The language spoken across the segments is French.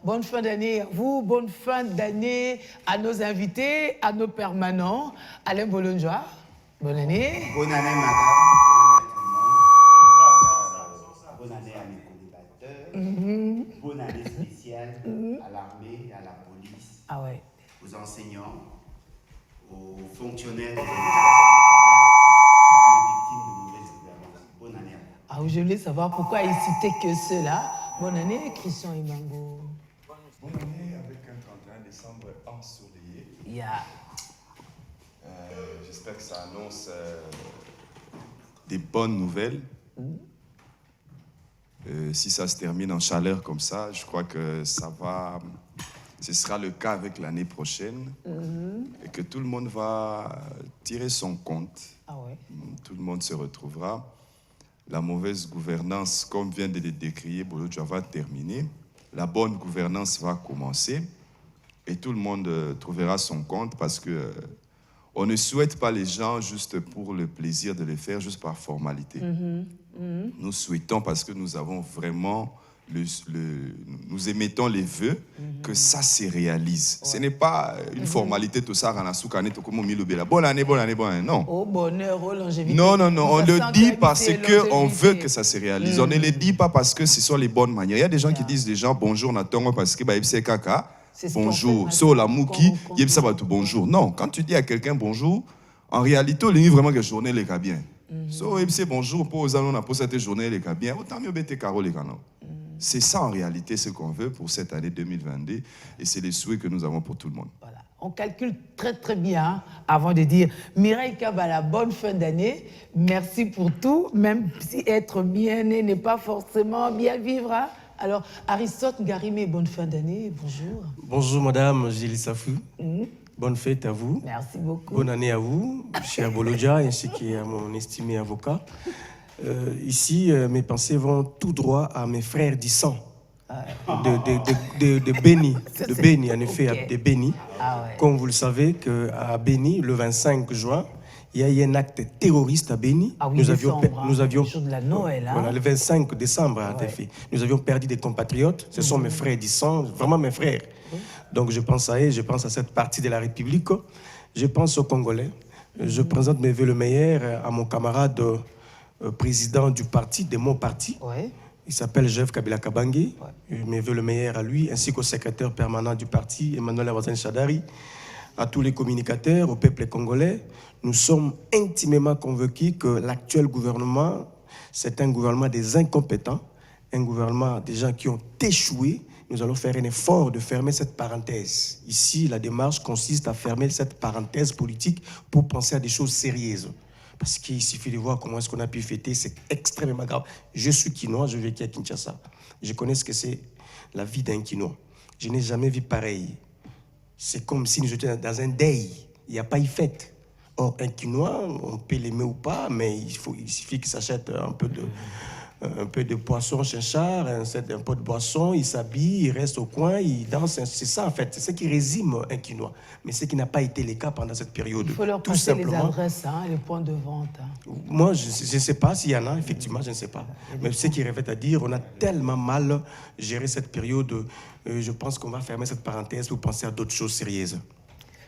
bonne fin d'année à vous, bonne fin d'année à nos invités, à nos permanents. Alain Bolonjoa, bonne année. Bonne année, madame. Bonne année à mes co-débatteurs. Bonne année spéciale à l'armée, à la police, aux enseignants, aux fonctionnaires de l'État, toutes les victimes de mauvaises gouvernances. Bonne année à vous. Ah, je voulais savoir pourquoi il citait que ceux-là. Bonne année, Christian Imango. Bonne année avec un 31 décembre ensoleillé. J'espère que ça annonce des bonnes nouvelles. Si ça se termine en chaleur comme ça, je crois que ce sera le cas avec l'année prochaine et que tout le monde va tirer son compte. Tout le monde se retrouvera. La mauvaise gouvernance, comme vient de le décrire, Bolonjoa va terminer. La bonne gouvernance va commencer et tout le monde trouvera son compte parce que on ne souhaite pas les gens juste pour le plaisir de les faire, juste par formalité. Nous souhaitons parce que nous avons vraiment, nous émettons les vœux que ça se réalise. Ce n'est pas une formalité, tout ça, bonne année, non. Au bonheur, au longévité. Non, on le dit parce qu'on veut que ça se réalise. On ne le dit pas parce que ce sont les bonnes manières. Il y a des gens qui disent déjà bonjour, Natongo, parce que c'est caca. Bonjour, so la mouki, bonjour. Non, quand tu dis à quelqu'un bonjour, en réalité, il y a vraiment que journée les cas bien. So c'est bonjour pour aux allons pour cette journée les cas bien. Autant mieux bête caro les canaux. C'est ça en réalité ce qu'on veut pour cette année 2022 et c'est les souhaits que nous avons pour tout le monde. Voilà. On calcule très bien avant de dire Mireille Kabala, bonne fin d'année. Merci pour tout, même si être bien né n'est pas forcément bien vivre. Hein? Alors, Aristote Ngarimé, bonne fin d'année, bonjour. Bonjour Madame Gélie Safou. Bonne fête à vous. Merci beaucoup. Bonne année à vous, cher Bolonjoa, ainsi qu'à mon estimé avocat. Ici, mes pensées vont tout droit à mes frères du sang. De Béni, en effet, de Béni. Comme vous le savez, à Béni, le 25 juin, il y a eu un acte terroriste à Béni. Nous avions le jour de la Noël. Voilà, le 25 décembre, en effet. Nous avions perdu des compatriotes. Ce sont mes frères du sang, vraiment mes frères. Donc je pense à eux, je pense à cette partie de la République. Je pense aux Congolais. Je présente mes vœux le meilleur à mon camarade président du parti, de mon parti. Il s'appelle Jeff Kabila Kabange. Mes vœux le meilleur à lui, ainsi qu'au secrétaire permanent du parti, Emmanuel Awazan Chadari, à tous les communicateurs, au peuple congolais. Nous sommes intimement convaincus que l'actuel gouvernement, c'est un gouvernement des incompétents, un gouvernement des gens qui ont échoué. Nous allons faire un effort de fermer cette parenthèse. Ici, la démarche consiste à fermer cette parenthèse politique pour penser à des choses sérieuses. Parce qu'il suffit de voir comment est-ce qu'on a pu fêter, c'est extrêmement grave. Je suis Quinois, je vis à Kinshasa. Je connais ce que c'est la vie d'un Quinois. Je n'ai jamais vu pareil. C'est comme si nous étions dans un deuil. Il n'y a pas eu fête. Or, un Quinois, on peut l'aimer ou pas, mais il suffit qu'il s'achète un peu de poisson chinchard, un pot de boisson, il s'habille, il reste au coin, il danse. C'est ça, en fait. C'est ce qui résume un Quinois. Mais ce qui n'a pas été le cas pendant cette période. Il faut leur passer les adresses, les points de vente. Moi, je ne sais pas s'il y en a, effectivement, je ne sais pas. Mais ce qui revient à dire, on a tellement mal géré cette période, je pense qu'on va fermer cette parenthèse pour penser à d'autres choses sérieuses.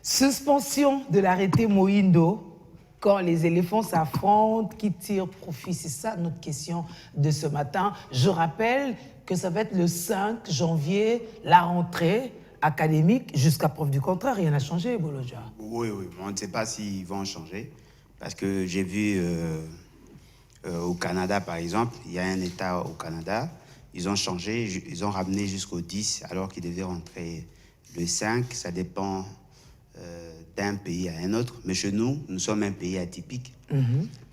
Suspension de l'arrêté Moïndo. Quand les éléphants s'affrontent, qui tirent profit? C'est ça notre question de ce matin. Je rappelle que ça va être le 5 janvier, la rentrée académique, jusqu'à preuve du contraire. Rien n'a changé, Bolonjoa. Oui, on ne sait pas s'ils vont changer. Parce que j'ai vu au Canada, par exemple, il y a un État au Canada, ils ont changé, ils ont ramené jusqu'au 10, alors qu'ils devaient rentrer le 5. Ça dépend d'un pays à un autre, mais chez nous, nous sommes un pays atypique.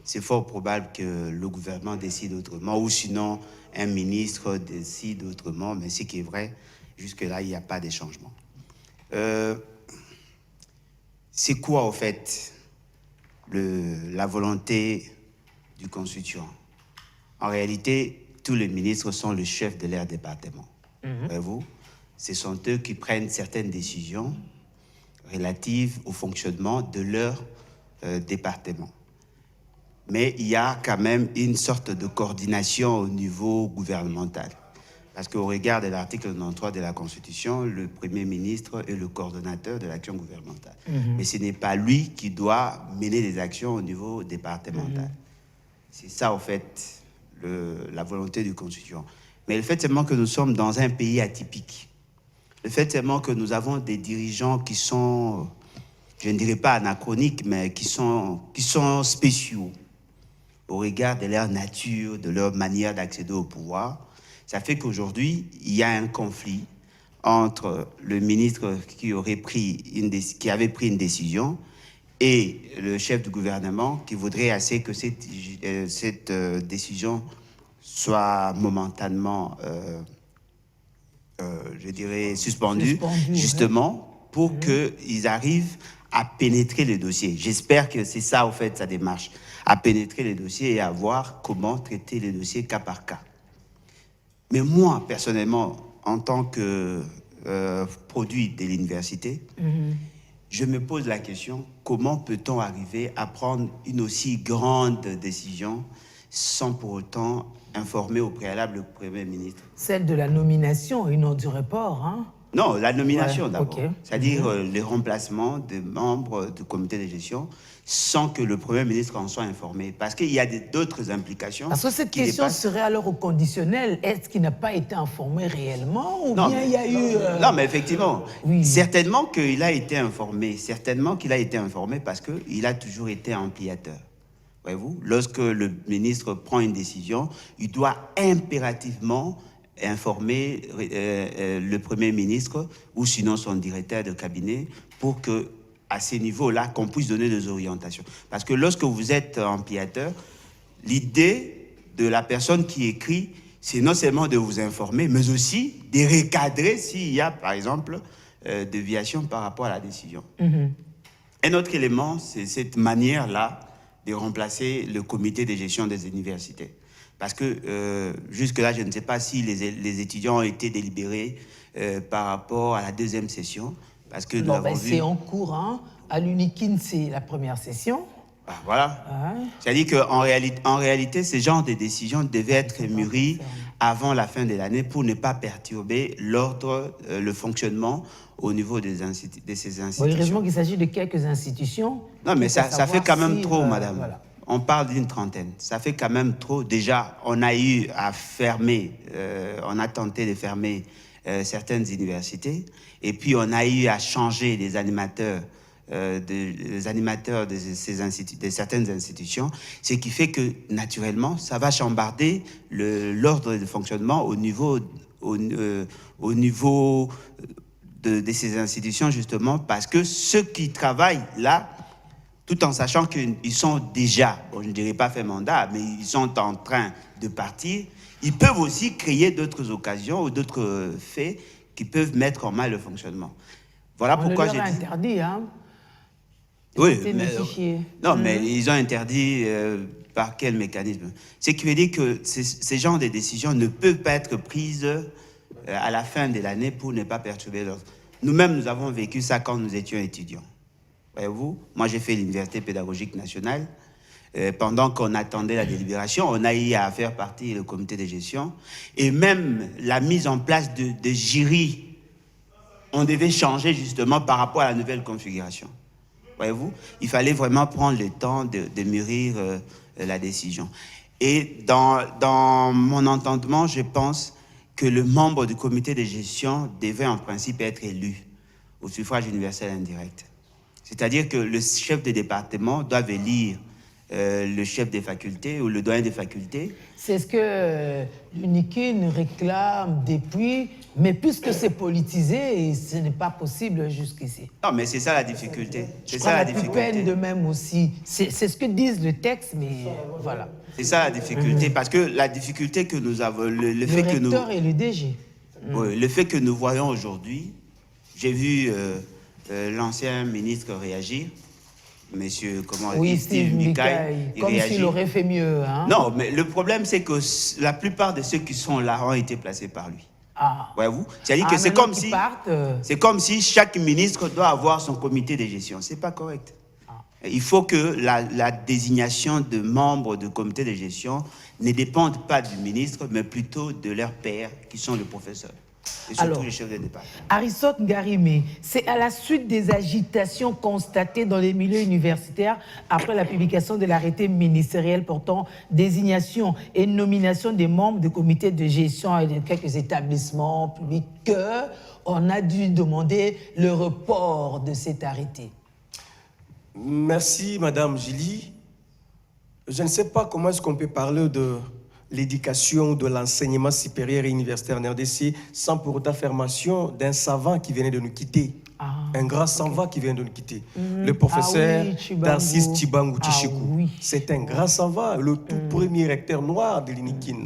C'est fort probable que le gouvernement décide autrement, ou sinon un ministre décide autrement, mais ce qui est vrai, jusque-là, il n'y a pas de changement. C'est quoi, en fait, la volonté du constituant? En réalité, tous les ministres sont le chef de leur département. Voyez-vous, ce sont eux qui prennent certaines décisions relatives au fonctionnement de leur département. Mais il y a quand même une sorte de coordination au niveau gouvernemental. Parce qu'au regard de l'article 93 de la Constitution, le Premier ministre est le coordonnateur de l'action gouvernementale. Mais ce n'est pas lui qui doit mener des actions au niveau départemental. C'est ça, en fait, la volonté du Constitution. Mais le fait seulement que nous sommes dans un pays atypique, le fait seulement que nous avons des dirigeants qui sont, je ne dirais pas anachroniques, mais qui sont spéciaux au regard de leur nature, de leur manière d'accéder au pouvoir, ça fait qu'aujourd'hui, il y a un conflit entre le ministre qui avait pris une décision et le chef du gouvernement qui voudrait assez que cette décision soit momentanément, je dirais, suspendue justement pour qu'ils arrivent à pénétrer le dossier. J'espère que c'est ça, au fait, sa démarche, à pénétrer les dossiers et à voir comment traiter les dossiers cas par cas. Mais moi, personnellement, en tant que produit de l'université, je me pose la question, comment peut-on arriver à prendre une aussi grande décision sans pour autant informer au préalable le Premier ministre? Celle de la nomination et non du report, hein? Non, la nomination d'abord. Okay. C'est-à-dire les remplacements des membres du comité de gestion sans que le Premier ministre en soit informé. Parce qu'il y a d'autres implications. Parce que cette question serait alors au conditionnel. Est-ce qu'il n'a pas été informé réellement ou bien il y a eu... Non, mais effectivement, certainement qu'il a été informé. Certainement qu'il a été informé parce qu'il a toujours été ampliateur. Voyez-vous, lorsque le ministre prend une décision, il doit impérativement informer le Premier ministre ou sinon son directeur de cabinet pour que, à ces niveaux-là, qu'on puisse donner des orientations. Parce que lorsque vous êtes ampliateur, l'idée de la personne qui écrit, c'est non seulement de vous informer, mais aussi de recadrer s'il y a, par exemple, déviation par rapport à la décision. Un autre élément, c'est cette manière-là de remplacer le comité de gestion des universités. Parce que jusque-là, je ne sais pas si les étudiants ont été délibérés par rapport à la deuxième session. Parce que c'est en cours, hein. À l'UNIKIN, c'est la première session. Ah, voilà. C'est-à-dire qu'en réalité, ce genre de décisions devaient être mûries avant la fin de l'année pour ne pas perturber l'ordre, le fonctionnement au niveau de ces institutions. Heureusement qu'il s'agit de quelques institutions. Non, mais ça fait quand même trop, madame. Voilà. On parle d'une trentaine. Ça fait quand même trop. Déjà, on a eu à fermer, on a tenté de fermer certaines universités. Et puis, on a eu à changer les animateurs de certaines institutions. Ce qui fait que, naturellement, ça va chambarder l'ordre de fonctionnement au niveau de ces institutions, justement, parce que ceux qui travaillent là, tout en sachant qu'ils sont déjà, bon, je ne dirais pas fait mandat, mais ils sont en train de partir, ils peuvent aussi créer d'autres occasions ou d'autres faits qui peuvent mettre en mal le fonctionnement. Voilà pourquoi j'ai dit... interdit, hein? Oui, mais ils ont interdit par quel mécanisme? Ce qui veut dire que ces genres de décisions ne peuvent pas être prises à la fin de l'année pour ne pas perturber l'ordre. Nous-mêmes, nous avons vécu ça quand nous étions étudiants. Voyez-vous, moi j'ai fait l'Université pédagogique nationale. Pendant qu'on attendait la délibération, on a eu à faire partie du comité de gestion. Et même la mise en place de jurys, on devait changer justement par rapport à la nouvelle configuration. Voyez-vous, il fallait vraiment prendre le temps de mûrir la décision. Et dans mon entendement, je pense que le membre du comité de gestion devait en principe être élu au suffrage universel indirect. C'est-à-dire que le chef de département doit élire le chef des facultés ou le doyen des facultés. C'est ce que l'UNIKIN réclame depuis, mais puisque c'est politisé, ce n'est pas possible jusqu'ici. Non, mais c'est ça la difficulté. C'est ça la difficulté. Peine de même aussi. C'est ce que disent le texte, mais voilà. C'est ça la difficulté, parce que la difficulté que nous avons, le fait que nous... Le recteur et le DG. Oui, le fait que nous voyons aujourd'hui, j'ai vu l'ancien ministre réagir. Monsieur, Steve Mikaï, comme s'il aurait fait mieux. Hein? Non, mais le problème, c'est que la plupart de ceux qui sont là ont été placés par lui. Voyez-vous? C'est-à-dire que c'est comme si chaque ministre doit avoir son comité de gestion. C'est pas correct. Il faut que la désignation de membres du comité de gestion ne dépende pas du ministre, mais plutôt de leurs pairs, qui sont les professeurs. Et surtout les chefs de département. Aristote Ngarimé, c'est à la suite des agitations constatées dans les milieux universitaires après la publication de l'arrêté ministériel portant désignation et nomination des membres du comité de gestion et de quelques établissements publics qu'on a dû demander le report de cet arrêté. Merci, Madame Gilly. Je ne sais pas comment est-ce qu'on peut parler de l'éducation, de l'enseignement supérieur et universitaire en RDC sans pour autant faire mention d'un savant qui venait de nous quitter. Un grand savant qui vient de nous quitter. Le professeur Tarsis Tshibangou Tchichikou. C'est un grand savant, le tout premier recteur noir de l'INIKIN.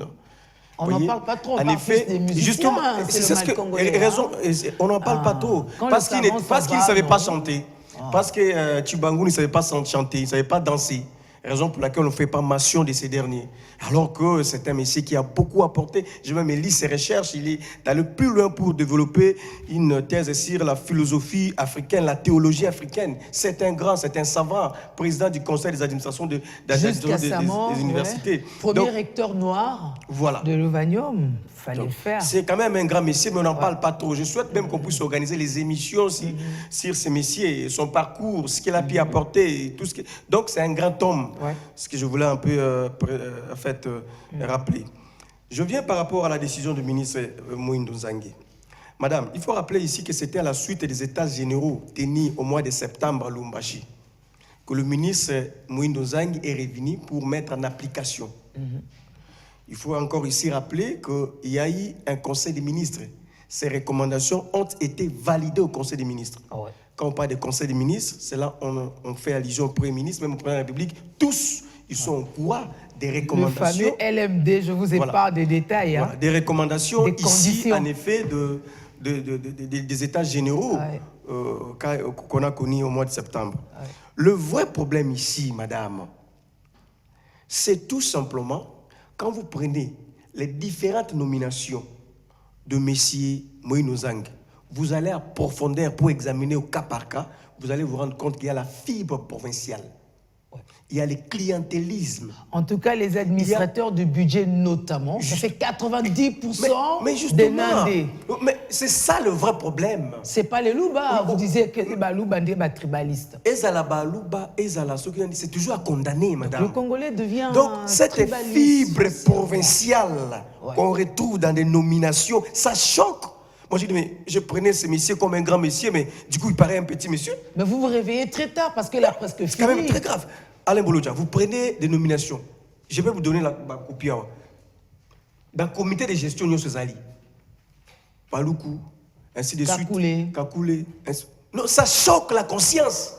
On n'en parle pas trop, en effet, des musiciens, justement, c'est ce que raison, on n'en parle pas trop. Parce qu'il ne savait pas chanter. Parce que Tshibangou ne savait pas chanter, il ne savait pas danser. Raison pour laquelle on ne fait pas mention de ces derniers. Alors que c'est un monsieur qui a beaucoup apporté. Je vais même lire ses recherches. Il est allé plus loin pour développer une thèse sur la philosophie africaine, la théologie africaine. C'est un grand, c'est un savant, président du conseil des administrations des universités. Ouais. Premier recteur noir de l'Ovanium. Fallait le faire. C'est quand même un grand monsieur, mais on n'en parle pas trop. Je souhaite même qu'on puisse organiser les émissions sur ces messieurs, son parcours, ce qu'il a pu apporter. Tout ce que... Donc c'est un grand homme. Ce que je voulais un peu rappeler. Je viens par rapport à la décision du ministre Moïndo Nzangue. Madame, il faut rappeler ici que c'était à la suite des états généraux tenus au mois de septembre à Lubumbashi que le ministre Moïndo Nzangue est revenu pour mettre en application. Il faut encore ici rappeler qu'il y a eu un conseil des ministres. Ces recommandations ont été validées au conseil des ministres. Quand on parle de conseil des ministres, c'est là on fait allusion au Premier ministre, même au Président de la République. Tous, ils sont au courant des recommandations. Le fameux LMD, je vous épargne des détails. Voilà, des recommandations ici, en effet, des états généraux qu'on a connus au mois de septembre. Le vrai problème ici, madame, c'est tout simplement quand vous prenez les différentes nominations de messieurs Moïno Nzangue, vous allez à profondeur pour examiner au cas par cas, vous allez vous rendre compte qu'il y a la fibre provinciale. Il y a le clientélisme. En tout cas, les administrateurs du budget notamment, ça fait 90% des Nandés. Mais c'est ça le vrai problème. C'est pas les Louba. Vous disiez que les Louba sont tribaliste. C'est toujours à condamner, madame. Le Congolais devient donc cette fibre provinciale qu'on retrouve dans des nominations, ça choque. Moi, j'ai dit, mais je prenais ce monsieur comme un grand monsieur, mais du coup, il paraît un petit monsieur. Mais vous vous réveillez très tard parce qu'il a presque fini. C'est quand même très grave. Alain Bolodja, vous prenez des nominations. Je vais vous donner la copie. Dans le comité de gestion, nous sommes Paloukou, ainsi de suite. Kakoulé. Non, ça choque la conscience.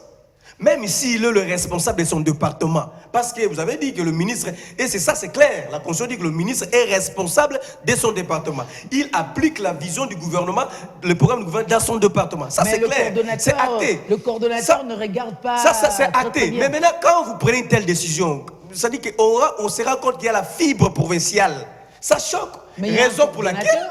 Même s'il est le responsable de son département. Parce que vous avez dit que le ministre, et c'est ça, c'est clair, la Constitution dit que le ministre est responsable de son département. Il applique la vision du gouvernement, le programme du gouvernement dans son département. Ça, c'est clair, c'est acté. Le coordonnateur ne regarde pas. Ça c'est acté. Mais maintenant, quand vous prenez une telle décision, ça dit qu'on se rend compte qu'il y a la fibre provinciale. Ça choque. Raison pour laquelle...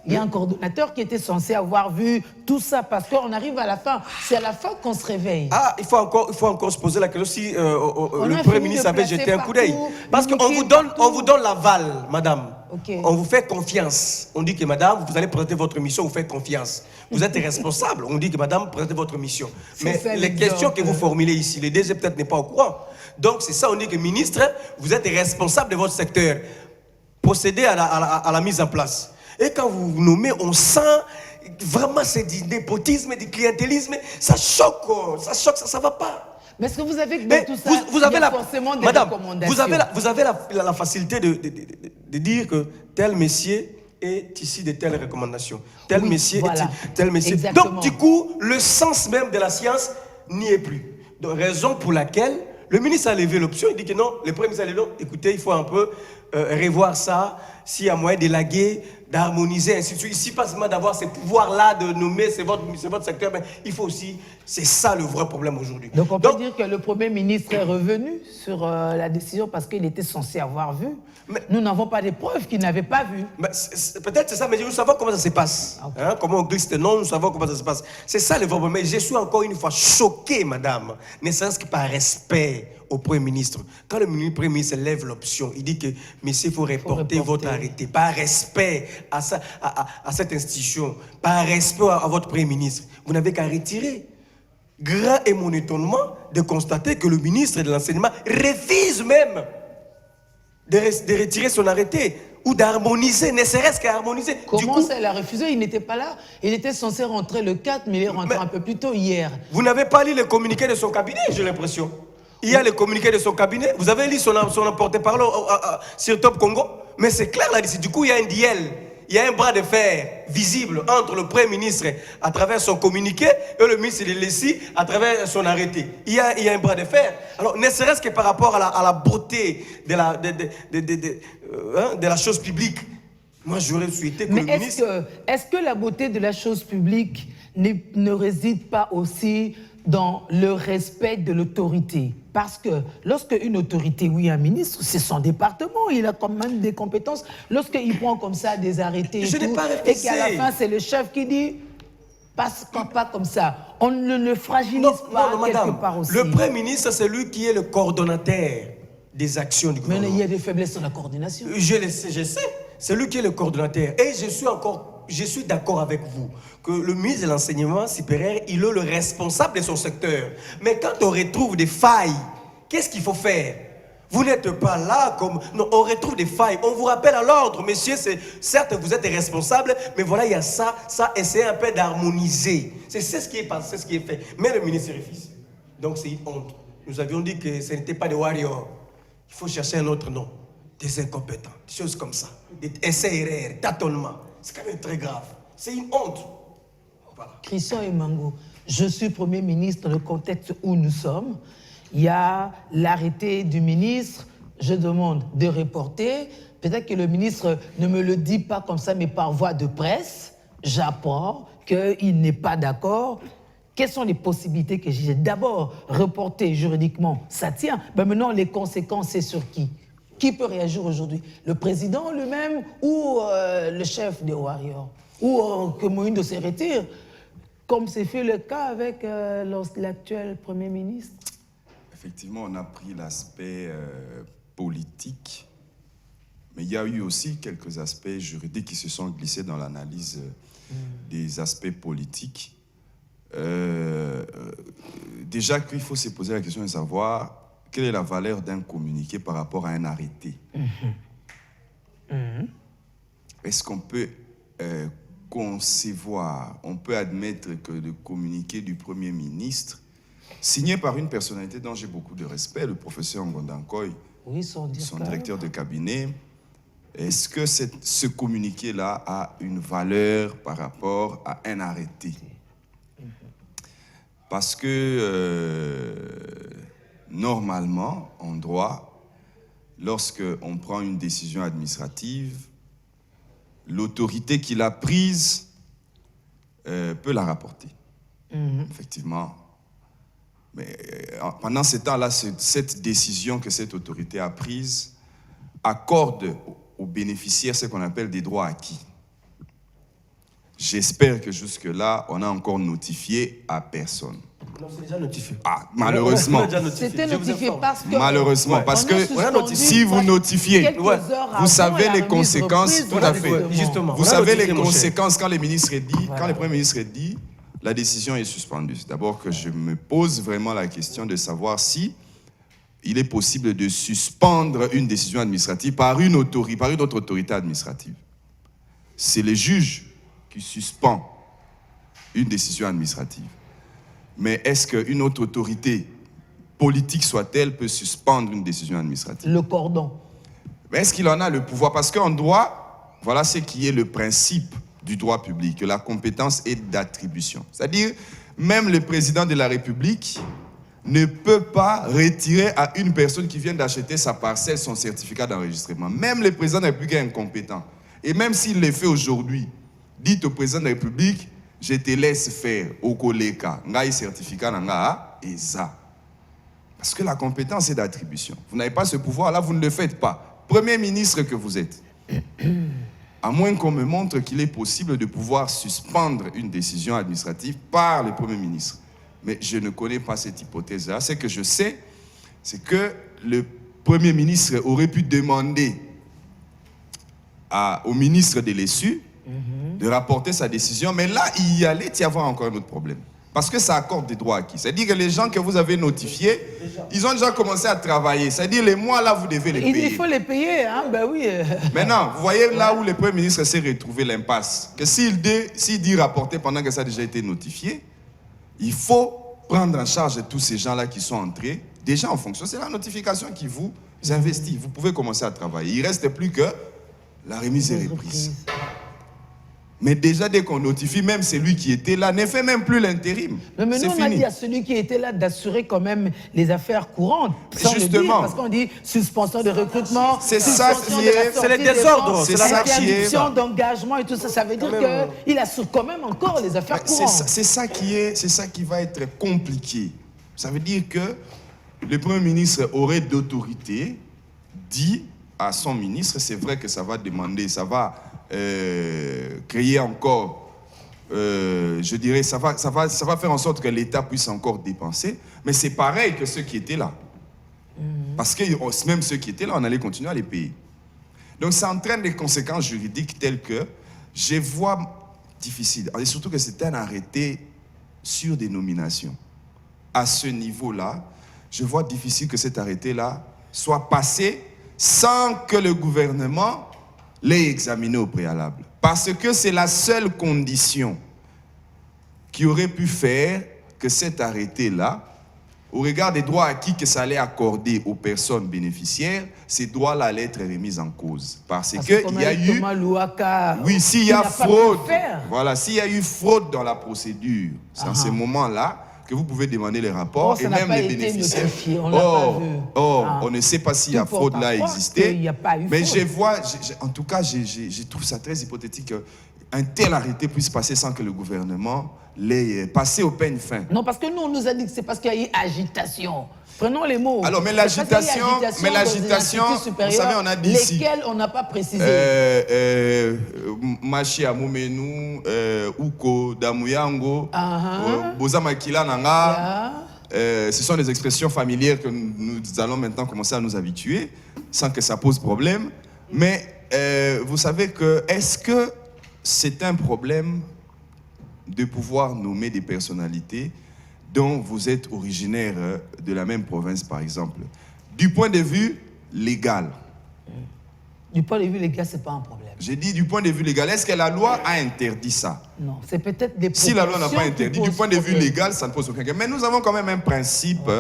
Il y a un coordonnateur qui était censé avoir vu tout ça parce qu'on arrive à la fin. C'est à la fin qu'on se réveille. Ah, il faut encore se poser la question si le Premier ministre avait jeté un coup d'œil. Parce qu'on vous donne l'aval, madame. On vous fait confiance. On dit que madame, vous allez présenter votre mission, on vous fait confiance. Vous êtes responsable. On dit que madame, présentez votre mission. Mais les questions que vous formulez ici, le DG peut-être n'est pas au courant. Donc c'est ça, on dit que ministre, vous êtes responsable de votre secteur. Procédez à la mise en place. Et quand vous vous nommez, on sent vraiment c'est du népotisme, du clientélisme. Ça choque, ça va pas. Mais est-ce que vous avez que tout ça, il y a forcément des recommandations. Vous avez la facilité de dire que tel monsieur est ici de telles recommandations. Tel monsieur est tel monsieur. Exactement. Donc du coup, le sens même de la science n'y est plus. Donc, raison pour laquelle le ministre a levé l'option. Il dit que non, le Premier ministre a levé l'option. Écoutez, il faut un peu revoir ça. S'il y a moyen d'élaguer d'harmoniser, ainsi de suite. Ici, pas seulement d'avoir ces pouvoirs-là de nommer, c'est votre secteur, mais il faut aussi, c'est ça le vrai problème aujourd'hui. Donc on peut dire que le Premier ministre est revenu sur la décision parce qu'il était censé avoir vu. Mais nous n'avons pas des preuves qu'il n'avait pas vu. Peut-être c'est ça, mais nous savons comment ça se passe. Okay. Hein, comment on glisse tes noms, nous savons comment ça se passe. C'est ça le vrai problème. Mais je suis encore une fois choqué, madame, ne serait-ce que par respect au Premier ministre. Quand le Premier ministre lève l'option, il dit que, messieurs, il faut reporter votre arrêté. Par respect à cette institution, par respect à votre Premier ministre, vous n'avez qu'à retirer. Grand est mon étonnement de constater que le ministre de l'Enseignement refuse même de retirer son arrêté ou d'harmoniser, ne serait-ce qu'harmoniser. Comment ça, il a refusé? Il n'était pas là. Il était censé rentrer le 4, mais il est rentré un peu plus tôt hier. Vous n'avez pas lu le communiqué de son cabinet, j'ai l'impression. Il y a le communiqué de son cabinet. Vous avez lu son porte-parole sur Top Congo. Mais c'est clair là, du coup, il y a un duel. Il y a un bras de fer visible entre le Premier ministre à travers son communiqué et le ministre de l'ESI à travers son arrêté. Il y a un bras de fer. Alors, ne serait-ce que par rapport à la beauté de la chose publique, moi j'aurais souhaité que le ministre... Est-ce que la beauté de la chose publique ne réside pas aussi dans le respect de l'autorité? Parce que lorsque une autorité, oui, un ministre, c'est son département, il a quand même des compétences. Lorsqu'il prend comme ça des arrêtés et qu'à la fin, c'est le chef qui dit « passe pas comme ça », on ne le fragilise pas quelque part aussi. Le Premier ministre, c'est lui qui est le coordonnateur des actions du gouvernement. Mais il y a des faiblesses dans la coordination. Je le sais, je sais. C'est lui qui est le coordonnateur. Et je suis d'accord avec vous que le ministre de l'Enseignement supérieur, il est le responsable de son secteur. Mais quand on retrouve des failles, qu'est-ce qu'il faut faire? Vous n'êtes pas là comme... Non, on retrouve des failles. On vous rappelle à l'ordre, messieurs, certes, vous êtes responsable, mais voilà, il y a ça, essayez un peu d'harmoniser. C'est ce qui est passé, c'est ce qui est fait. Mais le ministre refuse. Donc c'est une honte. Nous avions dit que ce n'était pas des warriors. Il faut chercher un autre nom. Des incompétents, des choses comme ça. Des essais-erreurs, tâtonnements. C'est quand même très grave. C'est une honte. Voilà. Christian Emango, je suis Premier ministre dans le contexte où nous sommes. Il y a l'arrêté du ministre. Je demande de reporter. Peut-être que le ministre ne me le dit pas comme ça, mais par voie de presse. J'apprends qu'il n'est pas d'accord. Quelles sont les possibilités que j'ai? D'abord, reporter juridiquement, ça tient. Mais maintenant, les conséquences, c'est sur qui? Qui peut réagir aujourd'hui? Le président lui-même ou le chef des Warriors? Ou que Moïndo se retire, comme c'est fait le cas avec l'actuel Premier ministre? Effectivement, on a pris l'aspect politique, mais il y a eu aussi quelques aspects juridiques qui se sont glissés dans l'analyse des aspects politiques. Déjà qu'il faut se poser la question de savoir quelle est la valeur d'un communiqué par rapport à un arrêté. Est-ce qu'on peut concevoir, on peut admettre que le communiqué du Premier ministre, signé par une personnalité dont j'ai beaucoup de respect, le professeur Ngondankoy, oui, son directeur de cabinet, est-ce que ce communiqué-là a une valeur par rapport à un arrêté? Parce que normalement, en droit, lorsqu'on prend une décision administrative, l'autorité qui l'a prise peut la rapporter. Effectivement. Mais pendant ce temps-là, cette décision que cette autorité a prise accorde aux bénéficiaires ce qu'on appelle des droits acquis. J'espère que jusque-là, on a encore notifié à personne. Non, c'est déjà notifié. Ah, malheureusement. C'était notifié parce que... Malheureusement, parce que si vous notifiez, vous savez les conséquences, tout à fait. Justement, vous savez les conséquences quand le ministre dit, quand le Premier ministre dit, la décision est suspendue. C'est d'abord que je me pose vraiment la question de savoir si il est possible de suspendre une décision administrative par une autre autorité administrative. C'est le juge qui suspend une décision administrative. Mais est-ce qu'une autre autorité, politique soit-elle, peut suspendre une décision administrative? Le cordon. Mais est-ce qu'il en a le pouvoir? Parce qu'en droit, voilà ce qui est le principe du droit public, que la compétence est d'attribution. C'est-à-dire, même le président de la République ne peut pas retirer à une personne qui vient d'acheter sa parcelle son certificat d'enregistrement. Même le président de la République est incompétent. Et même s'il le fait aujourd'hui, dites au président de la République, je te laisse faire au Koleka, ngai certificat nanga ESA. Parce que la compétence est d'attribution. Vous n'avez pas ce pouvoir-là, vous ne le faites pas. Premier ministre que vous êtes. À moins qu'on me montre qu'il est possible de pouvoir suspendre une décision administrative par le Premier ministre. Mais je ne connais pas cette hypothèse-là. Ce que je sais, c'est que le Premier ministre aurait pu demander au ministre de l'ESU de rapporter sa décision. Mais là, il y allait y avoir encore un autre problème. Parce que ça accorde des droits acquis. C'est-à-dire que les gens que vous avez notifiés, ils ont déjà commencé à travailler. C'est-à-dire les mois là, vous devez les payer. Il faut les payer, hein, ben oui. Maintenant, vous voyez là où le Premier ministre s'est retrouvé l'impasse. Que s'il dit rapporter pendant que ça a déjà été notifié, il faut prendre en charge tous ces gens-là qui sont entrés, déjà en fonction. C'est la notification qui vous investit. Vous pouvez commencer à travailler. Il ne reste plus que la remise et reprise. Mais déjà, dès qu'on notifie, même celui qui était là ne fait même plus l'intérim. Mais nous, on a dit à celui qui était là d'assurer quand même les affaires courantes. Justement. Parce qu'on dit suspension de recrutement, c'est ça qui est... C'est le désordre. C'est ça qui est... interdiction d'engagement et tout ça. Ça veut dire qu'il assure quand même encore les affaires courantes. C'est ça qui va être compliqué. Ça veut dire que le Premier ministre aurait d'autorité, dit à son ministre, c'est vrai que ça va demander, ça va... créer encore, je dirais, ça va faire en sorte que l'État puisse encore dépenser, mais c'est pareil que ceux qui étaient là. Parce que même ceux qui étaient là, on allait continuer à les payer. Donc ça entraîne des conséquences juridiques telles que je vois difficile, et surtout que c'est un arrêté sur des nominations. À ce niveau-là, je vois difficile que cet arrêté-là soit passé sans que le gouvernement l'ait examiné au préalable. Parce que c'est la seule condition qui aurait pu faire que cet arrêté-là, au regard des droits acquis que ça allait accorder aux personnes bénéficiaires, ces droits-là allaient être remis en cause. Parce qu'il y a eu... Oui, s'il y a fraude, voilà, s'il y a eu fraude dans la procédure, c'est en ces moments-là que vous pouvez demander les rapports et même les bénéficiaires. On ne sait pas si la fraude là existé, mais je vois, en tout cas, je trouve ça très hypothétique qu'un tel arrêté puisse passer sans que le gouvernement l'ait passé au peigne fin. Non, parce que nous, on nous a dit que c'est parce qu'il y a eu agitation. Prenons les mots. Alors, mais l'agitation, vous savez, on a dit ici. Lesquels on n'a pas précisé. Machi Amoumenou, Uko, Damuyango, Bozamakila Nanga. Ce sont des expressions familières que nous allons maintenant commencer à nous habituer, sans que ça pose problème. Mais vous savez que, est-ce que c'est un problème de pouvoir nommer des personnalités dont vous êtes originaire de la même province, par exemple, du point de vue légal? Du point de vue légal, ce n'est pas un problème. J'ai dit du point de vue légal. Est-ce que la loi a interdit ça? Non, c'est peut-être des Si la loi n'a pas interdit, du point de vue légal, ça ne pose aucun problème. Mais nous avons quand même un principe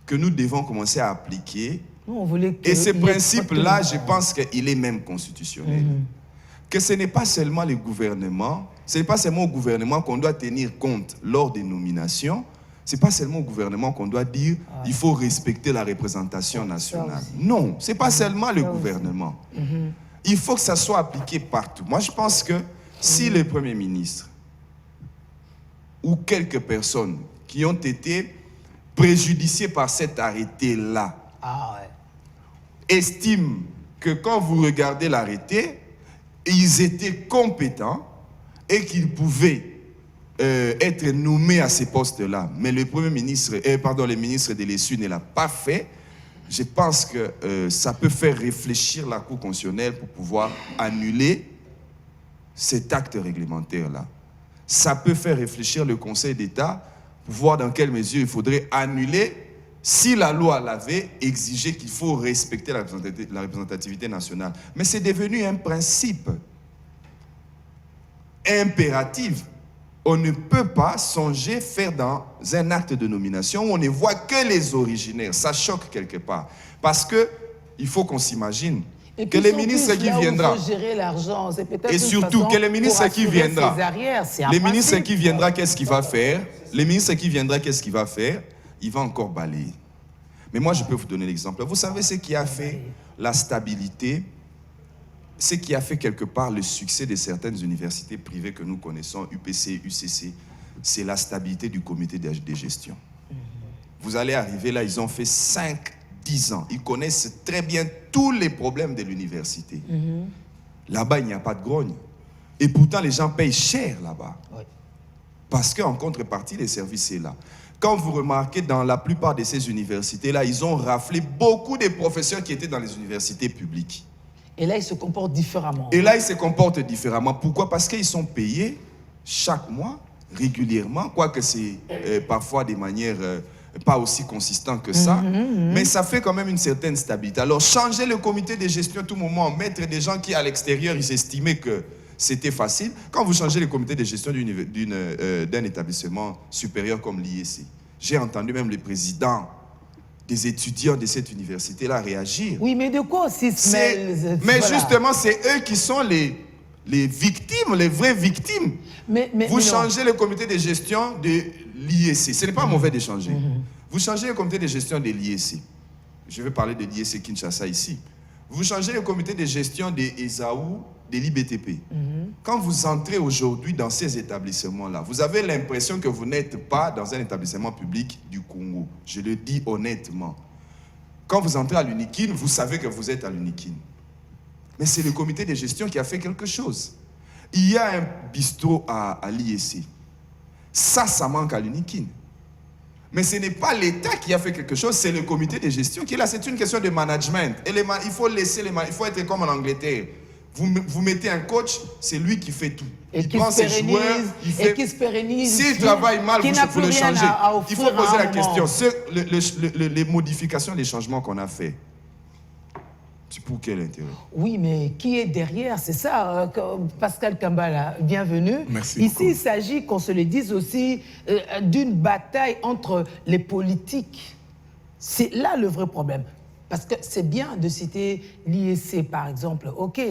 que nous devons commencer à appliquer. Nous, on voulait que et ce principe-là, je pense qu'il est même constitutionnel. Que ce n'est pas seulement le gouvernement, ce n'est pas seulement au gouvernement qu'on doit tenir compte lors des nominations, ce n'est pas seulement au gouvernement qu'on doit dire il faut respecter la représentation nationale. Non, ce n'est pas seulement le gouvernement. Il faut que ça soit appliqué partout. Moi, je pense que si le Premier ministre ou quelques personnes qui ont été préjudiciées par cet arrêté-là estiment que quand vous regardez l'arrêté, ils étaient compétents et qu'ils pouvaient être nommés à ces postes-là. Mais le Premier ministre, le ministre de l'ESU ne l'a pas fait. Je pense que ça peut faire réfléchir la Cour constitutionnelle pour pouvoir annuler cet acte réglementaire-là. Ça peut faire réfléchir le Conseil d'État pour voir dans quelle mesure il faudrait annuler si la loi l'avait exigé qu'il faut respecter la représentativité nationale. Mais c'est devenu un principe impératif. On ne peut pas songer faire dans un acte de nomination où on ne voit que les originaires. Ça choque quelque part. Parce qu'il faut qu'on s'imagine que les ministres qui viendra, et surtout que les ministres qui viendra, les ministres qui viendra, qu'est-ce qu'il va faire? Les ministres qui viendra, qu'est-ce qu'il va faire? Il va encore balayer. Mais moi, je peux vous donner l'exemple. Vous savez ce qui a fait la stabilité ce qui a fait quelque part le succès de certaines universités privées que nous connaissons, UPC, UCC, c'est la stabilité du comité de gestion. Vous allez arriver là, ils ont fait 5-10 ans. Ils connaissent très bien tous les problèmes de l'université. Là-bas, il n'y a pas de grogne. Et pourtant, les gens payent cher là-bas. Oui. Parce qu'en contrepartie, les services sont là. Quand vous remarquez, dans la plupart de ces universités-là, ils ont raflé beaucoup de professeurs qui étaient dans les universités publiques. Et là, ils se comportent différemment. Et là, ils se comportent différemment. Pourquoi? Parce qu'ils sont payés chaque mois, régulièrement, quoique c'est parfois de manière pas aussi consistante que ça, mais ça fait quand même une certaine stabilité. Alors, changer le comité de gestion à tout moment, mettre des gens qui, à l'extérieur, ils estimaient que c'était facile. Quand vous changez le comité de gestion d'un établissement supérieur comme l'IEC, j'ai entendu même le président des étudiants de cette université-là réagir. Oui, mais de quoi aussi Mais voilà. Justement, c'est eux qui sont les victimes, les vraies victimes. Vous changez le comité de gestion de l'IEC. Ce n'est pas mauvais de changer. Vous changez le comité de gestion de l'IEC. Je vais parler de l'IEC Kinshasa ici. Vous changez le comité de gestion de ESAU, de l'IBTP. Quand vous entrez aujourd'hui dans ces établissements-là, vous avez l'impression que vous n'êtes pas dans un établissement public du Congo. Je le dis honnêtement. Quand vous entrez à l'UNIKIN, vous savez que vous êtes à l'UNIKIN. Mais c'est le comité de gestion qui a fait quelque chose. Il y a un bistrot à l'IEC. Ça manque à l'UNIKIN. Mais ce n'est pas l'État qui a fait quelque chose, c'est le comité de gestion qui est là. C'est une question de management. Et il faut laisser il faut être comme en Angleterre. Vous mettez un coach, c'est lui qui fait tout. Il prend ses joueurs, il fait... qui se pérennise. S'il travaille mal, vous le changez. Il faut poser la question. Les modifications, les changements qu'on a faits, c'est pour quel intérêt? Oui, mais qui est derrière? C'est ça, Pascal Kambala, bienvenue. Merci Ici, beaucoup. il s'agit, qu'on se le dise aussi, d'une bataille entre les politiques. C'est là le vrai problème. Parce que c'est bien de citer l'IEC, par exemple. OK,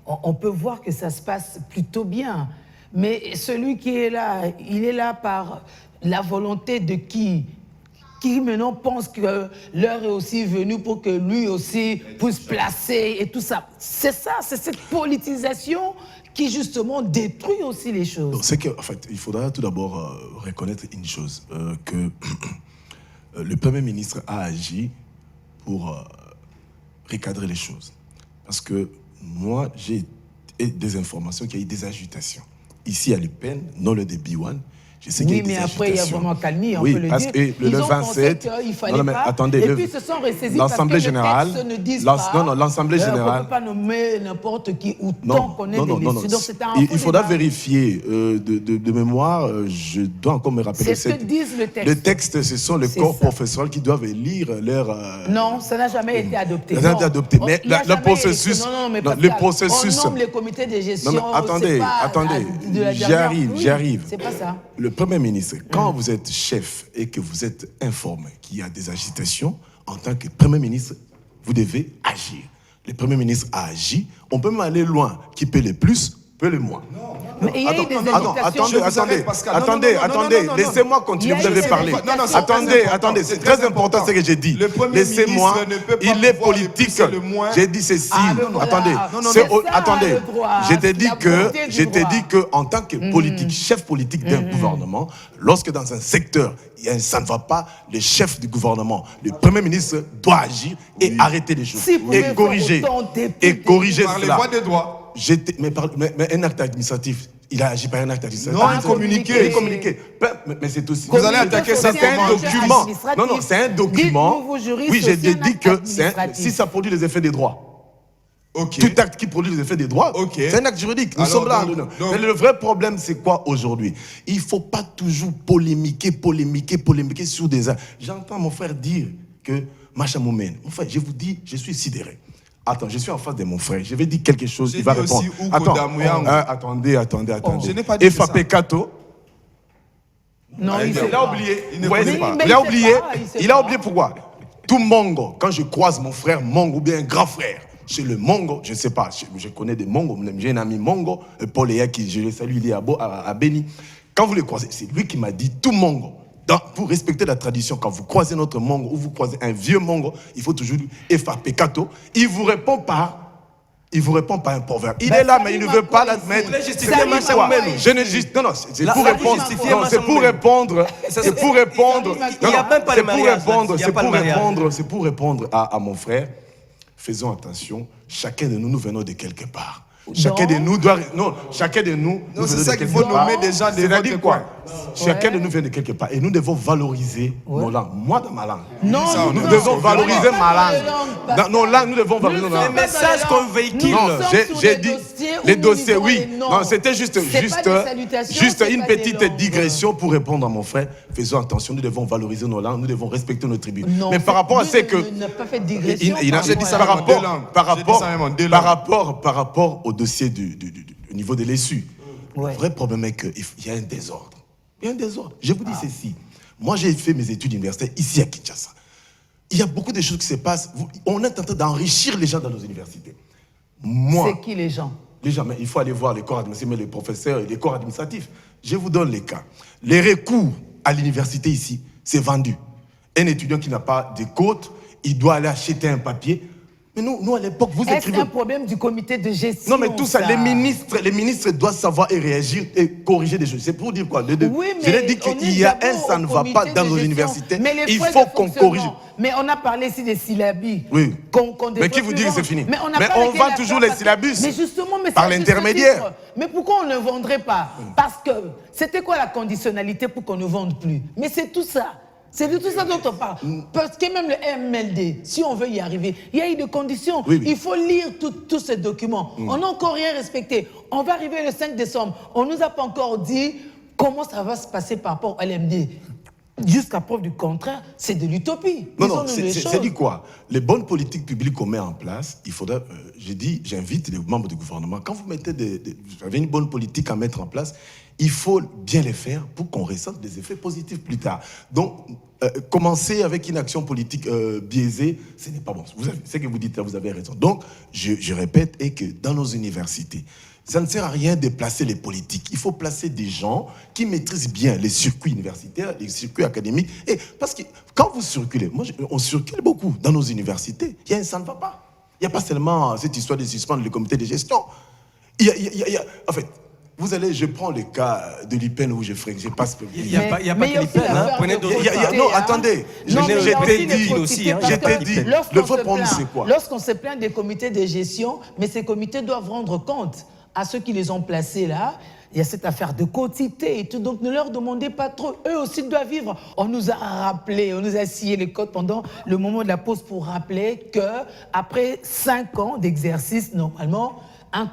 on peut voir que ça se passe plutôt bien. Mais celui qui est là, il est là par la volonté de qui maintenant pense que l'heure est aussi venue pour que lui aussi puisse placer et tout ça. C'est ça, c'est cette politisation qui justement détruit aussi les choses. C'est qu'en fait, il faudra tout d'abord reconnaître une chose, que le Premier ministre a agi pour recadrer les choses. Parce que moi, j'ai des informations qu'il y a eu des agitations. Ici à l'UPEN, non le de B1, je sais qu'il y a eu des agitations. Après, il y a vraiment calmie, on oui, peut le parce dire. Que le 27, il fallait pas. Attendez, et puis ils se sont ressaisis parce que les textes ne disent pas. Non, l'Assemblée générale. On ne peut pas nommer n'importe qui ou tant qu'on est des issues. Il faudra vérifier de mémoire. Je dois encore me rappeler. C'est ce que disent le texte. Le texte, ce sont les corps professionnels qui doivent lire leur. Non, ça n'a jamais été adopté. Ça n'a été adopté. Mais le processus. Le processus. On nomme les comités de gestion. Non, mais attendez. J'y arrive. C'est pas ça. Le Premier ministre, quand vous êtes chef et que vous êtes informé qu'il y a des agitations, en tant que Premier ministre, vous devez agir. Le Premier ministre a agi. On peut même aller loin. Qui paie le plus, paie le moins. Mais il y a eu des agitations. Attendez. Laissez-moi continuer. Vous avez parlé. Attendez. C'est très important ce que j'ai dit. Laissez-moi. Il est politique. J'ai dit ceci. Attendez. Je t'ai dit que en tant que politique, chef politique d'un gouvernement, lorsque dans un secteur ça ne va pas, le chef du gouvernement, le Premier ministre doit agir et arrêter les choses et corriger cela. Par les voies de droit. Mais un acte administratif, il a agi par un acte administratif. Non, un communiqué. Mais c'est aussi. Vous allez attaquer ça c'est un document. Non, c'est un document. Oui, j'ai dit que si ça produit les effets des droits. Okay. Tout acte qui produit les effets des droits, c'est un acte juridique. Nous sommes là. Mais le vrai problème, c'est quoi aujourd'hui? Il ne faut pas toujours polémiquer sur des actes. J'entends mon frère dire que Macha Moumen. Mon frère, je vous dis, je suis sidéré. Attends, je suis en face de mon frère. Je vais dire quelque chose. Il va répondre. Attendez. Je n'ai pas dit ça. FAP Kato. Non, il a oublié. Il a oublié pourquoi? Tout Mongo, quand je croise mon frère Mongo ou bien un grand frère, chez le Mongo, je ne sais pas, je connais des Mongo, j'ai un ami Mongo, Paul Eya, qui je le salue, il est à Béni. Quand vous le croisez, c'est lui qui m'a dit tout Mongo. Pour respecter la tradition, quand vous croisez notre Mongo ou vous croisez un vieux Mongo, il faut toujours dire FAP Kato. Il vous répond par Il vous répond par un proverbe. Il est là, mais il ne veut pas l'admettre. Je ne juste. Non, c'est pour répondre. Non, c'est pour répondre. C'est pour répondre. C'est pour répondre à mon frère. Faisons attention. Chacun de nous venons de quelque part. Chacun de nous doit. Non, chacun de nous. Non, c'est ça qu'il faut nommer des gens. C'est-à-dire quoi? Chacun de nous vient de quelque part. Et nous devons valoriser nos langues. Moi, dans ma langue. Non, nous devons valoriser ma langue. Dans nos langues, nous devons valoriser nos langues. Les messages qu'on véhicule. Non, j'ai dit. Les dossiers, oui. Non, c'était juste une petite digression pour répondre à mon frère. Faisons attention, nous devons valoriser nos langues, nous devons respecter nos tribus. Mais par rapport à ce que. Il n'a pas fait de digression. Il a dit ça par rapport au dossier du niveau de l'ESU. Le vrai problème est qu'il y a un désordre. Il y a un désordre. Je vous dis ceci. Moi, j'ai fait mes études universitaires ici à Kinshasa. Il y a beaucoup de choses qui se passent. On est en train d'enrichir les gens dans nos universités. Moi. C'est qui les gens? Les gens, mais il faut aller voir les corps administratifs, mais les professeurs et les corps administratifs. Je vous donne les cas. Les recours à l'université ici, c'est vendu. Un étudiant qui n'a pas de côte, il doit aller acheter un papier. Mais nous à l'époque, vous écrivez... Est-ce un problème du comité de gestion? Non, mais tout ça, les ministres doivent savoir et réagir et corriger des choses. C'est pour dire quoi? Oui, je l'ai dit qu'il y a ça ne va pas dans nos universités. Il faut qu'on corrige. Mais on a parlé ici des syllabis. Oui. Mais qui vous dit que c'est fini? Mais on vend toujours les syllabus. Mais justement, par l'intermédiaire. Mais pourquoi on ne vendrait pas? Parce que c'était quoi la conditionnalité pour qu'on ne vende plus? Mais c'est tout ça. C'est de tout ça dont on parle. Parce que même le MLD, si on veut y arriver, il y a eu des conditions. Oui. Il faut lire tous ces documents. On n'a encore rien respecté. On va arriver le 5 décembre. On ne nous a pas encore dit comment ça va se passer par rapport à l'MD. Jusqu'à preuve du contraire, c'est de l'utopie. Non, c'est dit quoi? Les bonnes politiques publiques qu'on met en place, il faudrait, j'invite les membres du gouvernement, quand vous mettez vous avez une bonne politique à mettre en place, il faut bien les faire pour qu'on ressente des effets positifs plus tard. Donc, commencer avec une action politique biaisée, ce n'est pas bon. Ce que vous dites là, vous avez raison. Donc, je répète, et que dans nos universités, ça ne sert à rien de placer les politiques. Il faut placer des gens qui maîtrisent bien les circuits universitaires, les circuits académiques. Et parce que quand vous circulez, on circule beaucoup dans nos universités. Ça ne va pas. Il n'y a pas seulement cette histoire de suspendre le comité de gestion. En fait, je prends le cas de l'IPEN où je passe. Il n'y a pas que l'IPEN. Non, attendez. J'étais dit. Le vrai problème, c'est quoi? Lorsqu'on se plaint des comités de gestion, mais ces comités doivent rendre compte à ceux qui les ont placés là. Il y a cette affaire de quotité et tout. Donc, ne leur demandez pas trop. Eux aussi doivent vivre. On nous a rappelé, on nous a scié les codes pendant le moment de la pause pour rappeler qu'après 5 ans d'exercice, normalement, un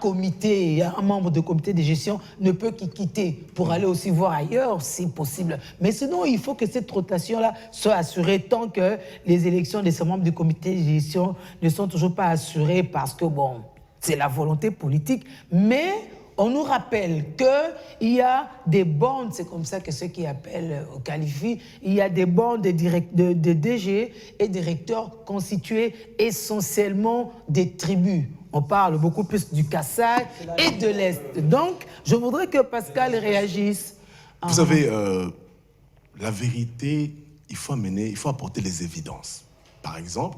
membre de comité de gestion ne peut qu'y quitter pour aller aussi voir ailleurs, si possible. Mais sinon, il faut que cette rotation-là soit assurée tant que les élections de ces membres du comité de gestion ne sont toujours pas assurées parce que, bon, c'est la volonté politique. Mais on nous rappelle qu'il y a des bandes, c'est comme ça que ceux qui appellent qualifient, il y a des bandes de DG et des recteurs constitués essentiellement des tribus. On parle beaucoup plus du Kassai et de l'Est. Donc, je voudrais que Pascal réagisse. Vous savez, la vérité, il faut apporter les évidences. Par exemple,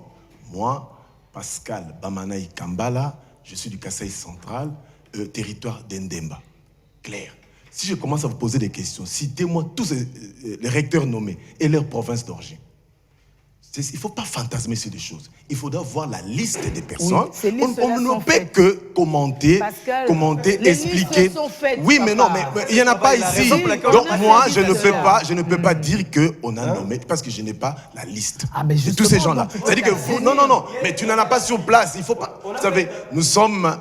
moi, Pascal Bamanaï Kambala, je suis du Kassai central, territoire d'Endemba. Clair. Si je commence à vous poser des questions, citez-moi tous les recteurs nommés et leurs provinces d'origine. Il ne faut pas fantasmer sur des choses. Il faudra voir la liste des personnes. Oui, on ne peut que commenter, Pascal, expliquer. Faites, oui, mais non, mais il n'y en a pas ici. Donc moi, je ne peux pas dire qu'on a nommé, parce que je n'ai pas la liste de tous ces gens-là. C'est-à-dire que vous, non, mais tu n'en as pas sur place. Il faut pas. Vous savez, nous sommes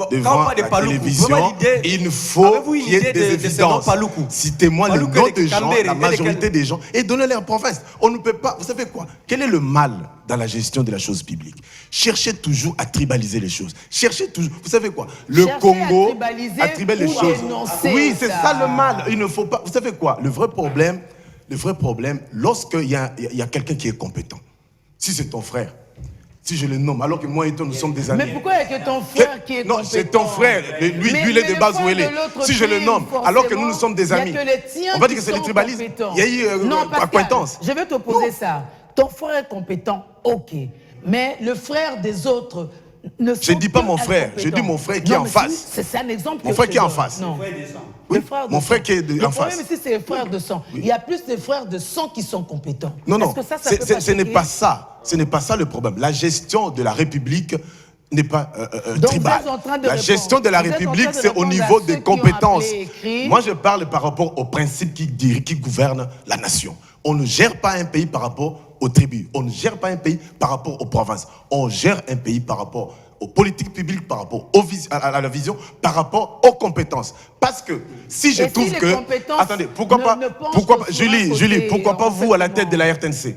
devant la télévision. Il faut qu'il y ait des évidences. Citez-moi le nom des gens, la majorité des gens, et donnez-les en province. On ne peut pas. Vous savez quoi? Quel est le mal dans la gestion de la chose publique? Cherchez toujours à tribaliser les choses. Cherchez toujours. Vous savez quoi? Le Congo a tribalisé les choses. Oui, c'est ça le mal. Il ne faut pas. Vous savez quoi? Le vrai problème, lorsqu'il y a quelqu'un qui est compétent, si c'est ton frère, si je le nomme, alors que moi et toi, nous sommes des amis. Mais pourquoi il y a que ton frère qui est compétent? Non, c'est ton frère. Lui, il est de base où il est. Si je le nomme, alors que nous sommes des amis, on va dire que c'est le tribalisme. Il y a eu acquaintance. Je vais te poser ça. Ton frère est compétent, ok. Mais le frère des autres, Je ne dis pas mon frère, je dis mon frère qui est en face. C'est un exemple. Mon frère qui est en face. Non. Oui, mon frère qui est en face. Le problème ici, c'est les frères de sang. Il y a plus de frères de sang qui sont compétents. Non, ce n'est pas ça. Ce n'est pas ça le problème. La gestion de la République n'est pas tribale. La gestion de la République, c'est au niveau des compétences. Moi, je parle par rapport aux principes qui gouvernent la nation. On ne gère pas un pays par rapport aux tribus. On ne gère pas un pays par rapport aux provinces. On gère un pays par rapport aux politiques publiques, par rapport à la vision, par rapport aux compétences. Parce que si je trouve que... Attendez, pourquoi pas Julie, pourquoi pas vous à la tête de la RTNC?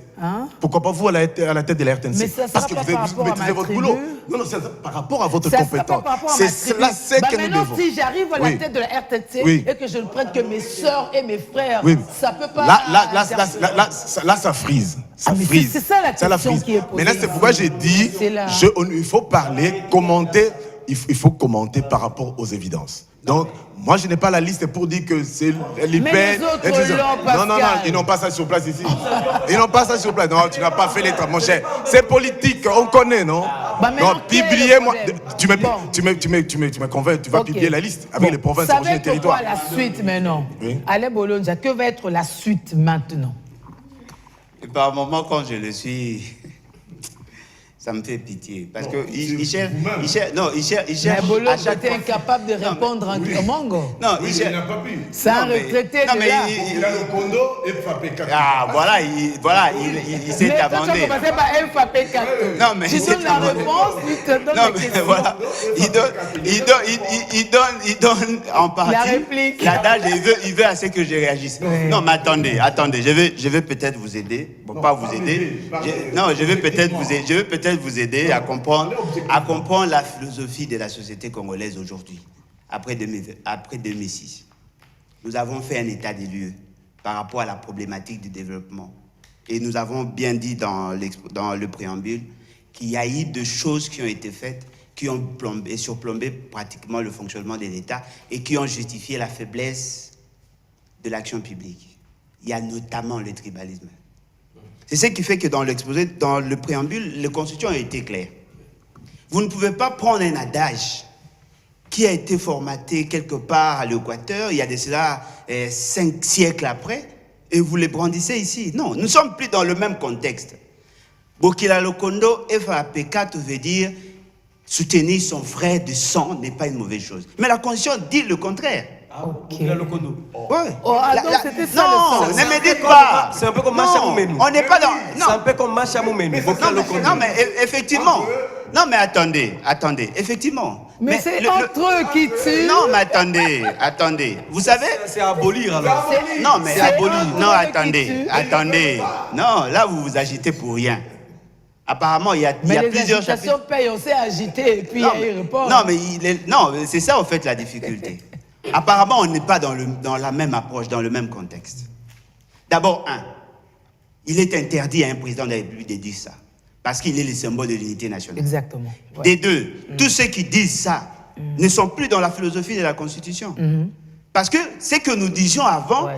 Pourquoi pas vous à la tête de la RTNC? Parce que vous maîtrisez votre boulot. Non, c'est par rapport à votre compétence. C'est cela, c'est que nous devons. Si j'arrive à la tête de la RTNC et que je ne prête que mes soeurs et mes frères, ça peut pas... Là, ça frise. Ça frise. C'est ça la question qui est posée. Maintenant, c'est pourquoi j'ai dit, il faut parler, commenter, il faut commenter par rapport aux évidences. Donc, moi, je n'ai pas la liste pour dire que c'est l'IPN. Non, ils n'ont pas ça sur place ici. Ils n'ont pas ça sur place. Non, tu n'as pas fait les travaux, mon cher. C'est politique, on connaît, non? Non, publiez-moi. Tu me convaincs, tu vas publier la liste avec les provinces, projets et territoires. Ça va être quoi la suite maintenant? Alain Bolonja, que va être la suite maintenant? Et par moment, quand je le suis, ça me fait pitié. Parce qu'il cherche. Mais Bolonja, j'étais incapable de répondre en Mongo. Non, il n'a pas pu. C'est un retraité de là. Il a le condo et FAP4. Ah, il s'est amendé. Mais toi, tu par FAP4. Non, mais tu donnes la réponse, il te donne la question. Voilà. Il donne en partie la réplique. L'adage, il veut assez que je réagisse. Ouais. Non, mais attendez, je vais peut-être vous aider. Bon, pas vous aider. Je vais peut-être vous aider à comprendre la philosophie de la société congolaise aujourd'hui, après 2006. Nous avons fait un état des lieux par rapport à la problématique du développement. Et nous avons bien dit dans le préambule qu'il y a eu des choses qui ont été faites, qui ont surplombé pratiquement le fonctionnement de l'État et qui ont justifié la faiblesse de l'action publique. Il y a notamment le tribalisme. C'est ce qui fait que dans l'exposé, dans le préambule, la Constitution a été claire. Vous ne pouvez pas prendre un adage qui a été formaté quelque part à l'Équateur, il y a de cela 5 siècles après, et vous les brandissez ici. Non, nous ne sommes plus dans le même contexte. Bokila Lokondo, FAP4 veut dire soutenir son frère de sang n'est pas une mauvaise chose. Mais la Constitution dit le contraire. Ok. Ouais. C'était ça. Non, ne me dites pas. C'est un peu comme Macha Moumenou. On n'est pas dans. C'est un peu comme Macha Moumenou. Non, mais effectivement. Non, mais attendez. Effectivement. Mais c'est entre eux qui tuent. Non, mais attendez. Vous savez. C'est abolir alors. Non, mais abolir. Non, attendez. Non, là, vous vous agitez pour rien. Apparemment, il y a plusieurs chapitres. Mais les agitations payent, on s'est agité et puis il y a eu report. Non, c'est ça, en fait, la difficulté. Apparemment, on n'est pas dans la même approche, dans le même contexte. D'abord, il est interdit à un président de la République de dire ça, parce qu'il est le symbole de l'unité nationale. Exactement. Ouais. Des deux, tous ceux qui disent ça ne sont plus dans la philosophie de la Constitution. Parce que ce que nous disions avant,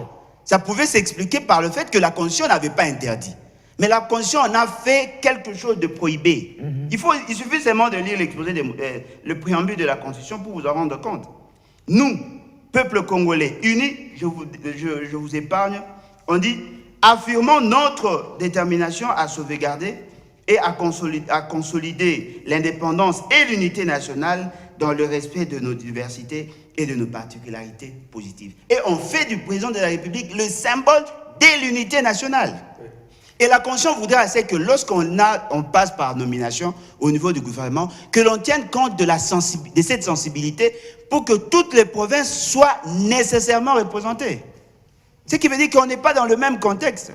ça pouvait s'expliquer par le fait que la Constitution n'avait pas interdit. Mais la Constitution en a fait quelque chose de prohibé. Il suffit seulement de lire l'exposé, le préambule de la Constitution pour vous en rendre compte. Nous, peuple congolais unis, je vous épargne, on dit, affirmons notre détermination à sauvegarder et à consolider l'indépendance et l'unité nationale dans le respect de nos diversités et de nos particularités positives. Et on fait du président de la République le symbole de l'unité nationale. Et la Constitution voudrait assez que lorsqu'on passe par nomination au niveau du gouvernement, que l'on tienne compte de cette sensibilité pour que toutes les provinces soient nécessairement représentées. Ce qui veut dire qu'on n'est pas dans le même contexte.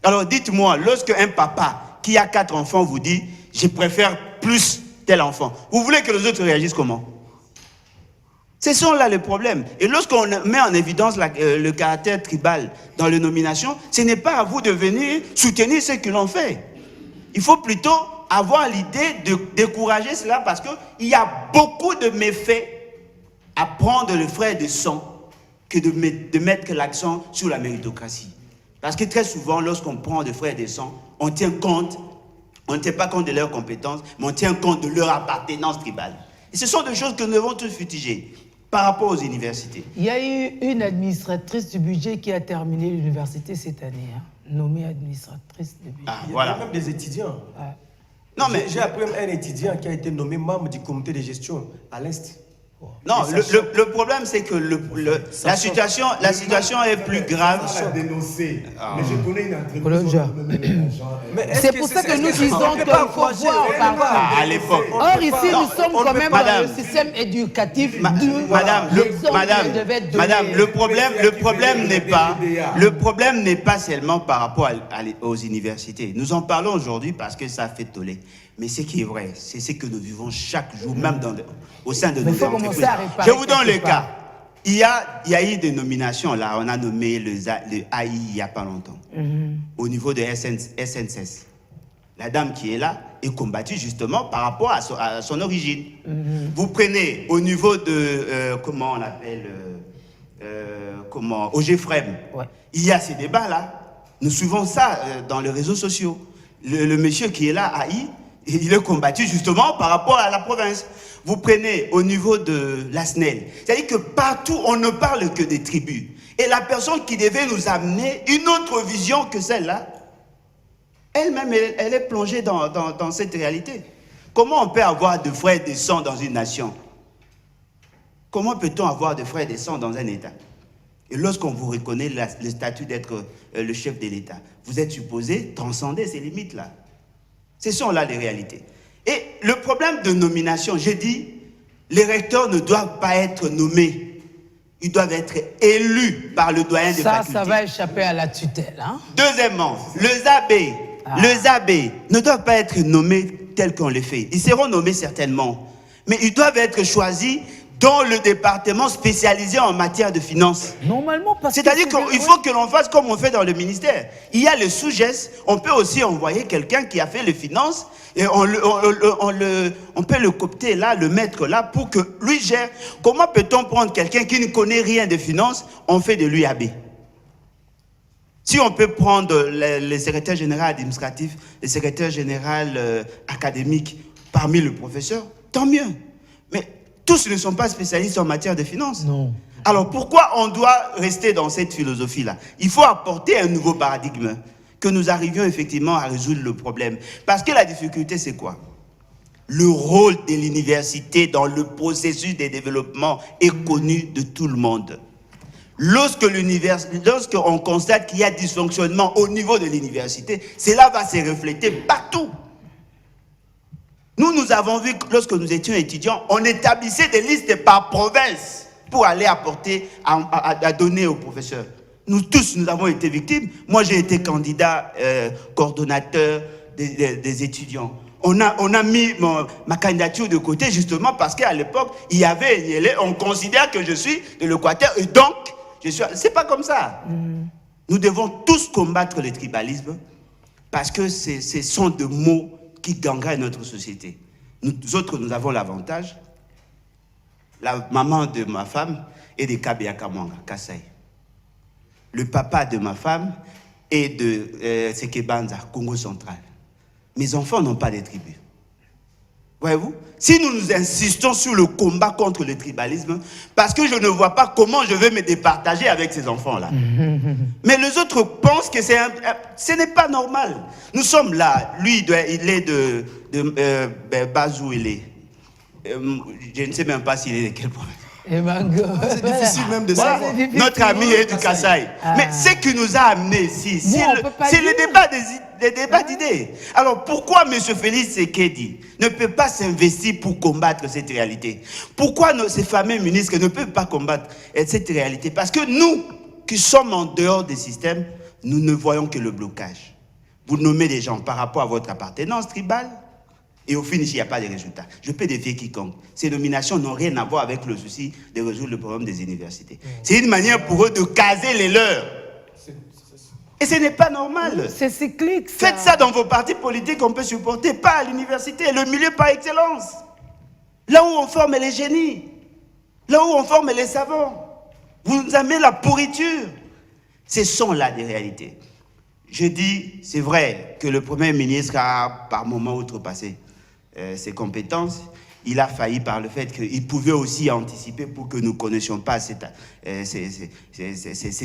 Alors dites-moi, lorsque un papa qui a 4 enfants vous dit « je préfère plus tel enfant », vous voulez que les autres réagissent comment? Ce sont là les problèmes. Et lorsqu'on met en évidence le caractère tribal dans les nominations, ce n'est pas à vous de venir soutenir ce que l'on fait. Il faut plutôt avoir l'idée de décourager cela parce qu'il y a beaucoup de méfaits à prendre le frère de sang que de mettre l'accent sur la méritocratie. Parce que très souvent, lorsqu'on prend le frère de sang, on tient compte On ne tient pas compte de leurs compétences, mais on tient compte de leur appartenance tribale. Et ce sont des choses que nous devons tous fustiger par rapport aux universités. Il y a eu une administratrice du budget qui a terminé l'université cette année, nommée administratrice du budget. Il y a même des étudiants. Non, mais j'ai appris un étudiant qui a été nommé membre du comité de gestion à l'Est. Non, le problème, c'est que la situation est plus grave. Mais je connais une entreprise. C'est pour ça que nous disons qu'il faut voir à l'époque. Or, ici, nous sommes quand même dans le système éducatif. Madame, le problème n'est pas seulement par rapport aux universités. Nous en parlons aujourd'hui parce que ça fait toller. Mais ce qui est vrai, c'est ce que nous vivons chaque jour, même au sein de nos entreprises. Je vous donne le cas. Il y a eu des nominations, là. On a nommé le AI il n'y a pas longtemps, au niveau de SNCS. La dame qui est là est combattue justement par rapport à son origine. Vous prenez au niveau de, comment on appelle, OGFREM. Il y a ces débats-là. Nous suivons ça dans les réseaux sociaux. Le monsieur qui est là, AI, il est combattu justement par rapport à la province. Vous prenez au niveau de la SNEL. C'est-à-dire que partout, on ne parle que des tribus. Et la personne qui devait nous amener une autre vision que celle-là, elle-même, elle est plongée dans cette réalité. Comment on peut avoir de frères et de sang dans une nation? Comment peut-on avoir de frères et de sang dans un État? Et lorsqu'on vous reconnaît le statut d'être le chef de l'État, vous êtes supposé transcender ces limites-là. Ce sont là les réalités. Et le problème de nomination, j'ai dit, les recteurs ne doivent pas être nommés. Ils doivent être élus par le doyen des facultés. Ça va échapper à la tutelle. Deuxièmement, les abbés ne doivent pas être nommés tels qu'on les fait. Ils seront nommés certainement. Mais ils doivent être choisis dans le département spécialisé en matière de finances. Normalement, parce que c'est-à-dire qu'il faut que l'on fasse comme on fait dans le ministère. Il y a le sous-geste, on peut aussi envoyer quelqu'un qui a fait les finances et on peut le coopter là, le mettre là pour que lui gère. Comment peut-on prendre quelqu'un qui ne connaît rien de finances, on fait de lui abbé? Si on peut prendre les secrétaires généraux administratifs, les secrétaires généraux académiques parmi les professeurs, tant mieux. Mais tous ne sont pas spécialistes en matière de finances. Non. Alors pourquoi on doit rester dans cette philosophie-là? Il faut apporter un nouveau paradigme, que nous arrivions effectivement à résoudre le problème. Parce que la difficulté, c'est quoi? Le rôle de l'université dans le processus de développement est connu de tout le monde. Lorsqu'on constate qu'il y a dysfonctionnement au niveau de l'université, cela va se refléter partout. Nous avons vu que lorsque nous étions étudiants, on établissait des listes par province pour aller apporter, à donner aux professeurs. Nous tous, nous avons été victimes. Moi, j'ai été candidat, coordonnateur des étudiants. On a mis ma candidature de côté justement parce qu'à l'époque, on considère que je suis de l'Équateur et donc, c'est pas comme ça. Nous devons tous combattre le tribalisme parce que ce sont des mots qui gangrènent notre société. Nous autres, nous avons l'avantage. La maman de ma femme est de Kabiakamanga, Kassai. Le papa de ma femme est de Sekebanza, Congo central. Mes enfants n'ont pas de tribu. Voyez-vous? Si nous insistons sur le combat contre le tribalisme, parce que je ne vois pas comment je vais me départager avec ces enfants-là. Mais les autres pensent que ce n'est pas normal. Nous sommes là. Lui, il est de Bazou, il est. Je ne sais même pas s'il est de quel point. C'est difficile même de savoir. Notre ami est du Kassai. Mais ce qui nous a amenés ici, c'est le débat d'idées. Alors pourquoi M. Félix Tshisekedi ne peut pas s'investir pour combattre cette réalité? Pourquoi ces fameux ministres ne peuvent pas combattre cette réalité? Parce que nous, qui sommes en dehors des systèmes, nous ne voyons que le blocage. Vous nommez des gens par rapport à votre appartenance tribale, et au finish, il n'y a pas de résultat. Je peux défier quiconque. Ces nominations n'ont rien à voir avec le souci de résoudre le problème des universités. C'est une manière pour eux de caser les leurs. Et ce n'est pas normal. C'est cyclique, ça. Faites ça dans vos partis politiques, on peut supporter, pas à l'université, le milieu par excellence. Là où on forme les génies, là où on forme les savants. Vous nous amenez la pourriture. Ce sont là des réalités. je dis, c'est vrai que le Premier ministre a par moments outrepassé ses compétences. Il a failli par le fait qu'il pouvait aussi anticiper pour que nous ne connaissions pas ces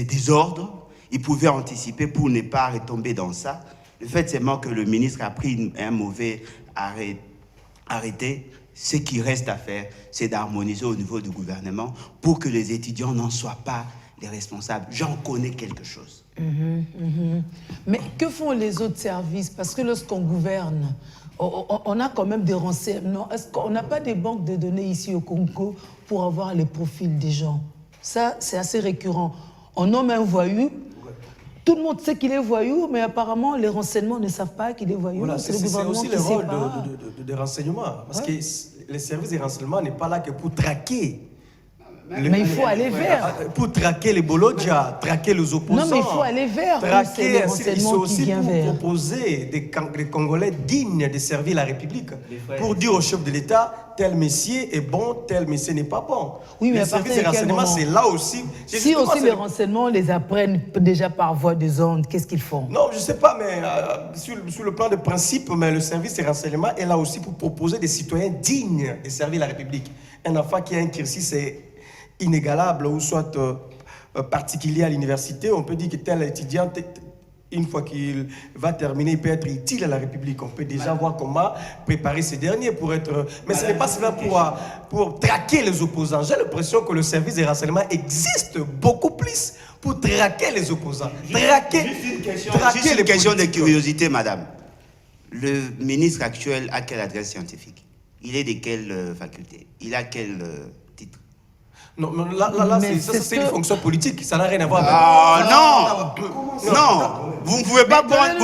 désordres. Il pouvait anticiper pour ne pas retomber dans ça. Le fait seulement que le ministre a pris un mauvais arrêté. Ce qui reste à faire, c'est d'harmoniser au niveau du gouvernement pour que les étudiants n'en soient pas les responsables. J'en connais quelque chose. Mais que font les autres services? Parce que lorsqu'on gouverne, on a quand même des renseignements. Est-ce qu'on n'a pas des banques de données ici au Congo pour avoir les profils des gens? Ça, c'est assez récurrent. On nomme un voyou. Tout le monde sait qu'il est voyou, mais apparemment, les renseignements ne savent pas qu'il est voyou. Voilà, c'est aussi le rôle des renseignements. Parce que les services des renseignements n'est pas là que pour traquer. Mais il faut aller vers. Pour traquer les Bolodja, traquer les opposants. Non, mais il faut aller vers. Traquer les renseignements qui viennent vers. Proposer des Congolais dignes de servir la République. Pour dire au chef de l'État, tel messier est bon, tel messier n'est pas bon. Oui, mais les services des renseignements, c'est là aussi. Si aussi les renseignements les apprennent déjà par voie des ondes, qu'est-ce qu'ils font? Non, je ne sais pas, mais sur le plan de principe, mais le service des renseignements est là aussi pour proposer des citoyens dignes de servir la République. Un enfant qui a un cursus, c'est inégalable ou soit particulier à l'université, on peut dire que tel étudiant, une fois qu'il va terminer, il peut être utile à la République. On peut déjà voir comment préparer ces derniers pour être... Mais ce n'est pas cela pour traquer les opposants. J'ai l'impression que le service des renseignements existe beaucoup plus pour traquer les opposants. Juste une question de curiosité, madame. Le ministre actuel a quelle adresse scientifique? Il est de quelle faculté? Il a quel titre? Non, là c'est une fonction politique, ça n'a rien à voir avec... Ah non, vous ne pouvez pas prendre...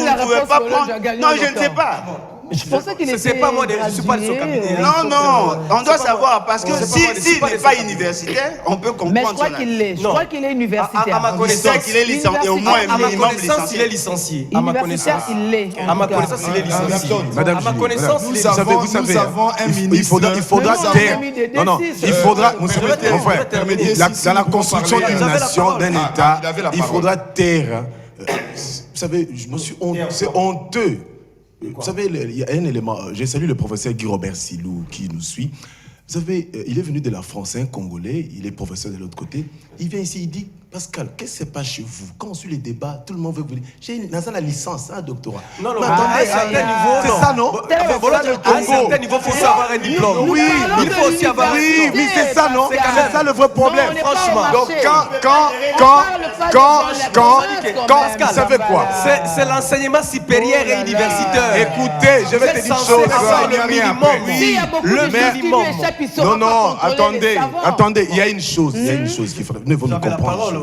Non, je ne sais pas. Je pensais qu'il était... C'est pas moi, je ne suis pas de son cabinet. Non, on doit savoir, parce que s'il n'est pas universitaire, on peut comprendre. Mais je crois qu'il l'est. Je crois qu'il est universitaire. À ma connaissance, il est licencié, au moins un minimum licencié. Il est licencié. À ma connaissance, il l'est. À ma connaissance, il est licencié. Madame, à ma connaissance, vous savez, un ministre. Il faudra taire. Non, il faudra, mon frère, dans la construction d'une nation, d'un État, il faudra taire. Vous savez, c'est honteux. Vous savez, il y a un élément, j'ai salué le professeur Guy Robert Silou qui nous suit. Vous savez, il est venu de la France, un Congolais, il est professeur de l'autre côté. Il vient ici, il dit, Pascal, qu'est-ce qui se passe chez vous? Quand on suit les débats, tout le monde veut vous dire, j'ai la licence, un doctorat. Non, mais attendez, à un certain niveau, c'est ça, non? À un certain niveau, il faut avoir un diplôme. Oui, il faut aussi avoir un diplôme. Oui, mais c'est ça, non? C'est ça le vrai problème. Franchement. Donc, quand, vous savez quoi? C'est l'enseignement supérieur et universitaire. Écoutez, je vais te dire une chose. Le minimum. Non, attendez, il y a une chose qu'il faudrait, ne vous me comprendre.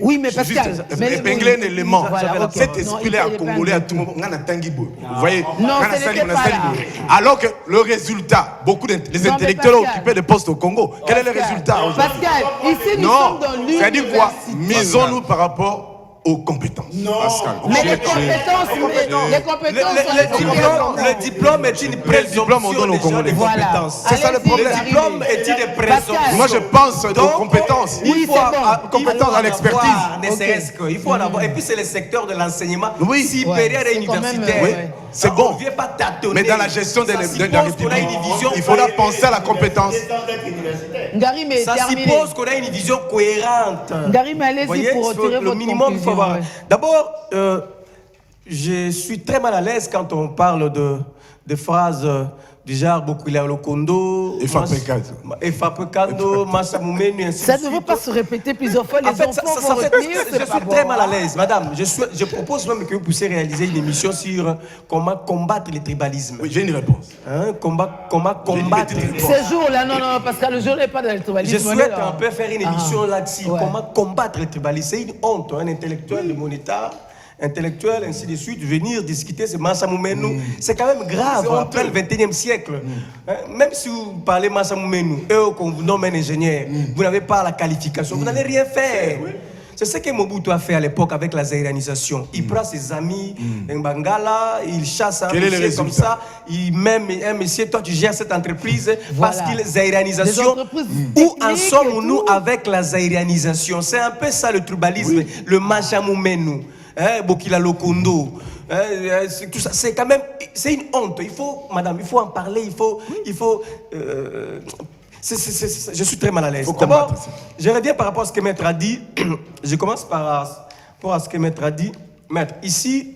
Oui, mais Pascal, épingler un élément. Cet esprit-là congolais à tout moment, on a Tanguibou. Vous voyez? Non, ce n'était pas là. Alors que le résultat, beaucoup les intellectuels ont occupé des postes au Congo. Quel est le résultat aujourd'hui? Pascal, ici nous sommes dans l'université. C'est-à-dire quoi? Misons-nous par rapport aux compétences. Non. Pascal. Mais les compétences, le diplôme est une présomption des compétences. C'est ça le problème. Le diplôme est une présomption. Moi je pense aux compétences. Il faut compétences à l'expertise. Il faut en avoir. Et puis c'est le secteur de l'enseignement supérieur et universitaire. C'est bon. On ne vient pas tâtonner. Mais dans la gestion de la République, il faudra penser à la compétence. Ça suppose qu'on a une vision cohérente. Gary, mais allez-y pour retirer votre minimum, il faut avoir. D'abord, je suis très mal à l'aise quand on parle de phrases du genre Bokula Lokondo, Efapekando, Massamoumenu, ainsi de suite. Ça ne devrait pas se répéter plusieurs fois. Les enfants vont retenir. Je suis très mal à l'aise, madame. Je propose même que vous puissiez réaliser une émission sur comment combattre le tribalisme. Oui, j'ai une réponse. Comment combattre. Ce jour-là, non, parce que le jour n'est pas dans le tribalisme. Je souhaite un peu faire une émission là-dessus. Comment combattre le tribalisme. C'est une honte, un intellectuel de mon état, intellectuels, ainsi de suite, venir discuter ce Massamoumenu. C'est quand même grave après le 21e siècle. Même si vous parlez Massamoumenu, qu'on vous nomme un ingénieur, vous n'avez pas la qualification, vous n'allez rien faire. C'est ce que Mobutu a fait à l'époque avec la zaïranisation. Il prend ses amis, un Bangala, il chasse un monsieur comme ça, il met un monsieur, toi tu gères cette entreprise parce qu'il est zaïranisation. Où en sommes-nous avec la zaïranisation? C'est un peu ça le tribalisme, le Massamoumenu. Bokila Lokondo, tout ça, c'est quand même, c'est une honte. Il faut, madame, il faut en parler, il faut je suis très mal à l'aise. D'abord, je reviens par rapport à ce que Maître a dit. Je commence par rapport à ce que Maître a dit. Maître, ici,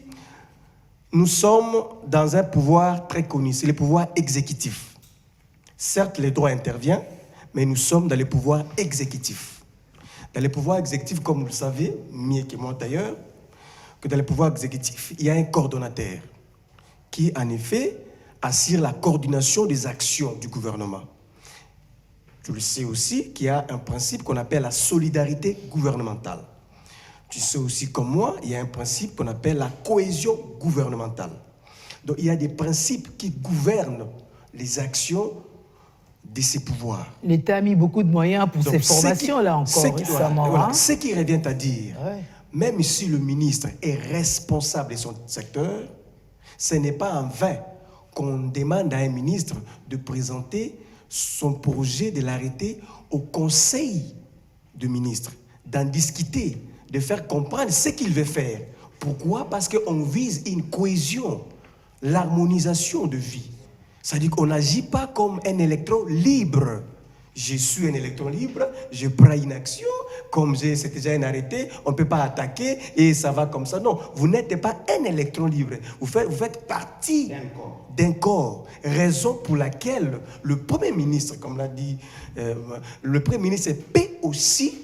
nous sommes dans un pouvoir très connu, c'est le pouvoir exécutif. Certes, le droit intervient, mais nous sommes dans le pouvoir exécutif. Dans le pouvoir exécutif, comme vous le savez, mieux que moi d'ailleurs, que dans le pouvoir exécutif, il y a un coordonnateur qui, en effet, assure la coordination des actions du gouvernement. Tu le sais aussi qu'il y a un principe qu'on appelle la solidarité gouvernementale. Tu sais aussi comme moi, il y a un principe qu'on appelle la cohésion gouvernementale. Donc il y a des principes qui gouvernent les actions de ces pouvoirs. L'État a mis beaucoup de moyens pour ces formations-là encore récemment. Voilà, ce qui revient à dire, même si le ministre est responsable de son secteur, ce n'est pas en vain qu'on demande à un ministre de présenter son projet de l'arrêté au Conseil de ministres, d'en discuter, de faire comprendre ce qu'il veut faire. Pourquoi? Parce qu'on vise une cohésion, l'harmonisation de vie. C'est-à-dire qu'on n'agit pas comme un électron libre. Je suis un électron libre, je prends une action, comme c'est déjà un arrêté, on ne peut pas attaquer et ça va comme ça. Non, vous n'êtes pas un électron libre. Vous faites partie d'un corps. Raison pour laquelle le Premier ministre, comme l'a dit, le Premier ministre peut aussi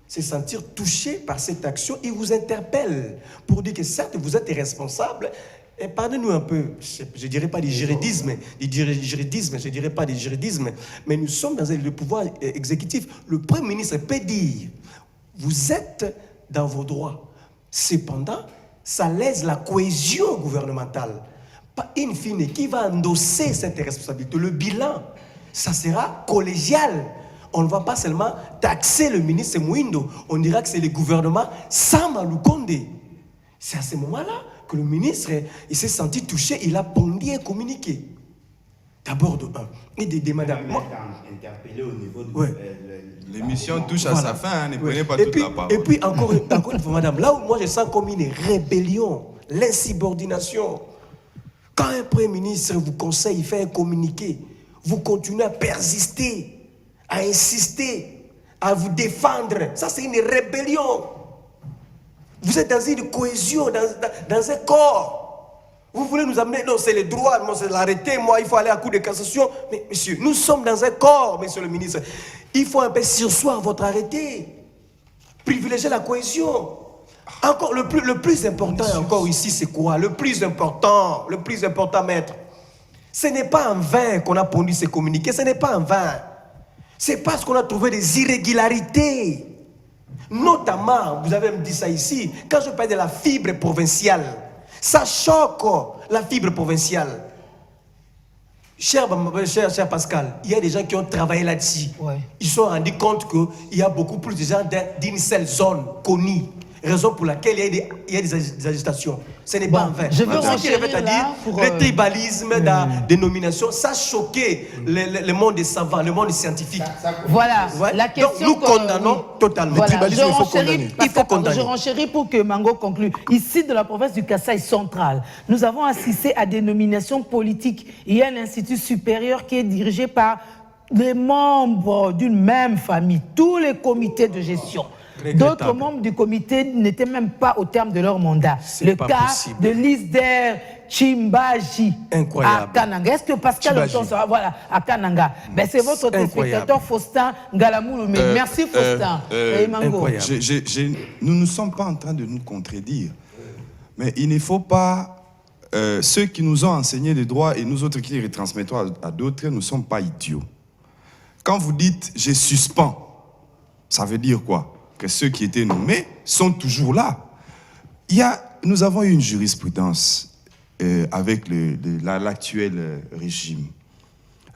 se sentir touché par cette action. Il vous interpelle pour dire que certes, vous êtes responsable. Et pardonnez-nous un peu, je ne dirais pas du juridisme, je ne dirais pas du juridisme, mais nous sommes dans le pouvoir exécutif. Le Premier ministre peut dire, vous êtes dans vos droits. Cependant, ça laisse la cohésion gouvernementale. Pas in fine, qui va endosser cette responsabilité? Le bilan, ça sera collégial. On ne va pas seulement taxer le ministre Mouindo, on dira que c'est le gouvernement Sama Lukonde. C'est à ce moment-là que le ministre il s'est senti touché, il a pondu un communiqué. D'abord de un. Et de madame. Interpellé au niveau de l'émission touche à sa fin, ne prenez pas toute la parole. Et puis encore une fois, madame, là où moi je sens comme une rébellion, l'insubordination. Quand un Premier ministre vous conseille, il fait un communiqué, vous continuez à persister, à insister, à vous défendre. Ça, c'est une rébellion. Vous êtes dans une cohésion, dans un corps. Vous voulez nous amener, non, c'est le droit, moi, c'est l'arrêté, moi, il faut aller à coup de cassation. Mais, monsieur, nous sommes dans un corps, monsieur le ministre. Il faut un peu surseoir votre arrêté. Privilégier la cohésion. Encore, le plus important encore ici, c'est quoi? Le plus important, maître. Ce n'est pas en vain qu'on a pondu ces communiqués, ce n'est pas en vain. C'est parce qu'on a trouvé des irrégularités. Notamment, vous avez me dit ça ici, quand je parle de la fibre provinciale, ça choque la fibre provinciale. Cher Pascal, il y a des gens qui ont travaillé là-dessus. Ils se sont rendus compte qu'il y a beaucoup plus de gens d'une seule zone connue. Raison pour laquelle il y a des agitations. Ce n'est pas en vain. Je veux renchérir là pour le tribalisme des nominations, ça a choqué le monde des savants, le monde scientifique. Voilà, la question. Donc nous condamnons totalement. Voilà, Le tribalisme, il faut condamner. Il faut condamner. Je renchéris pour que Mango conclue. Ici, de la province du Kasaï central, nous avons assisté à des nominations politiques. Il y a un institut supérieur qui est dirigé par les membres d'une même famille, tous les comités de gestion. D'autres membres du comité n'étaient même pas au terme de leur mandat. Le cas de Lisder Chimbaji à Kananga. Est-ce que Pascal entend ça? Voilà, à Kananga. Ben, c'est votre téléspectateur Faustin Ngalamouloumé. Merci Faustin. Nous ne sommes pas en train de nous contredire. Mais il ne faut pas... ceux qui nous ont enseigné les droits et nous autres qui les retransmettons à d'autres, nous ne sommes pas idiots. Quand vous dites « je suspends », ça veut dire quoi? Que ceux qui étaient nommés sont toujours là. Nous avons eu une jurisprudence avec l'actuel régime.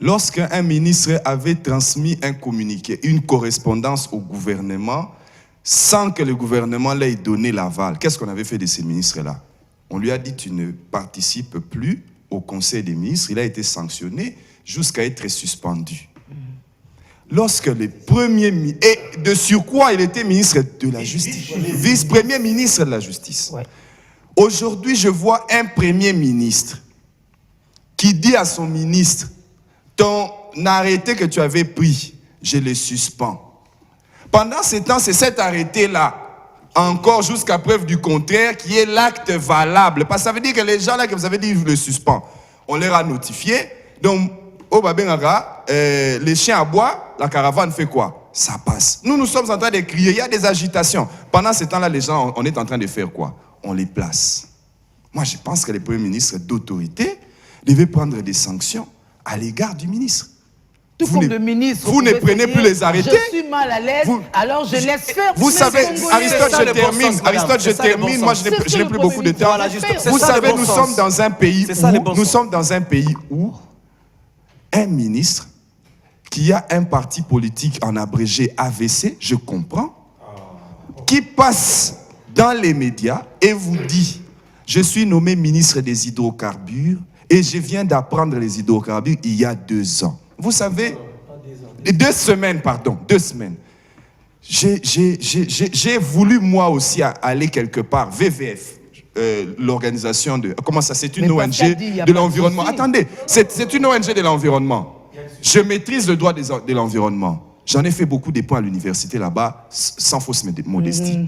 Lorsqu'un ministre avait transmis un communiqué, une correspondance au gouvernement, sans que le gouvernement l'ait donné l'aval, qu'est-ce qu'on avait fait de ces ministres-là? On lui a dit « tu ne participes plus au Conseil des ministres ». Il a été sanctionné jusqu'à être suspendu. Lorsque le premier et de surcroît, il était ministre de la Justice, vice-premier ministre de la Justice. Aujourd'hui, je vois un premier ministre qui dit à son ministre, ton arrêté que tu avais pris, je le suspends. Pendant ce temps, c'est cet arrêté-là, encore jusqu'à preuve du contraire, qui est l'acte valable. Parce que ça veut dire que les gens là que vous avez dit, je le suspends, on leur a notifié. Donc, au Babengara, les chiens aboient, la caravane fait quoi? Ça passe. Nous sommes en train de crier, il y a des agitations. Pendant ce temps-là, les gens, on est en train de faire quoi? On les place. Moi, je pense que les premiers ministres d'autorité devaient prendre des sanctions à l'égard du ministre. Vous ne prenez plus les arrêtés. Je suis mal à l'aise, alors je laisse faire. Vous savez, Aristote, je termine. Moi, je n'ai plus beaucoup de temps. Vous savez, nous sommes dans un pays où un ministre qui a un parti politique en abrégé AVC, je comprends, qui passe dans les médias et vous dit, je suis nommé ministre des hydrocarbures et je viens d'apprendre les hydrocarbures il y a 2 ans. Vous savez, 2 semaines, pardon, 2 semaines. J'ai voulu moi aussi aller quelque part, VVF, l'organisation de... Comment ça, c'est une ONG de l'environnement. Attendez, c'est une ONG de l'environnement. Je maîtrise le droit de l'environnement. J'en ai fait beaucoup des points à l'université là-bas, sans fausse modestie.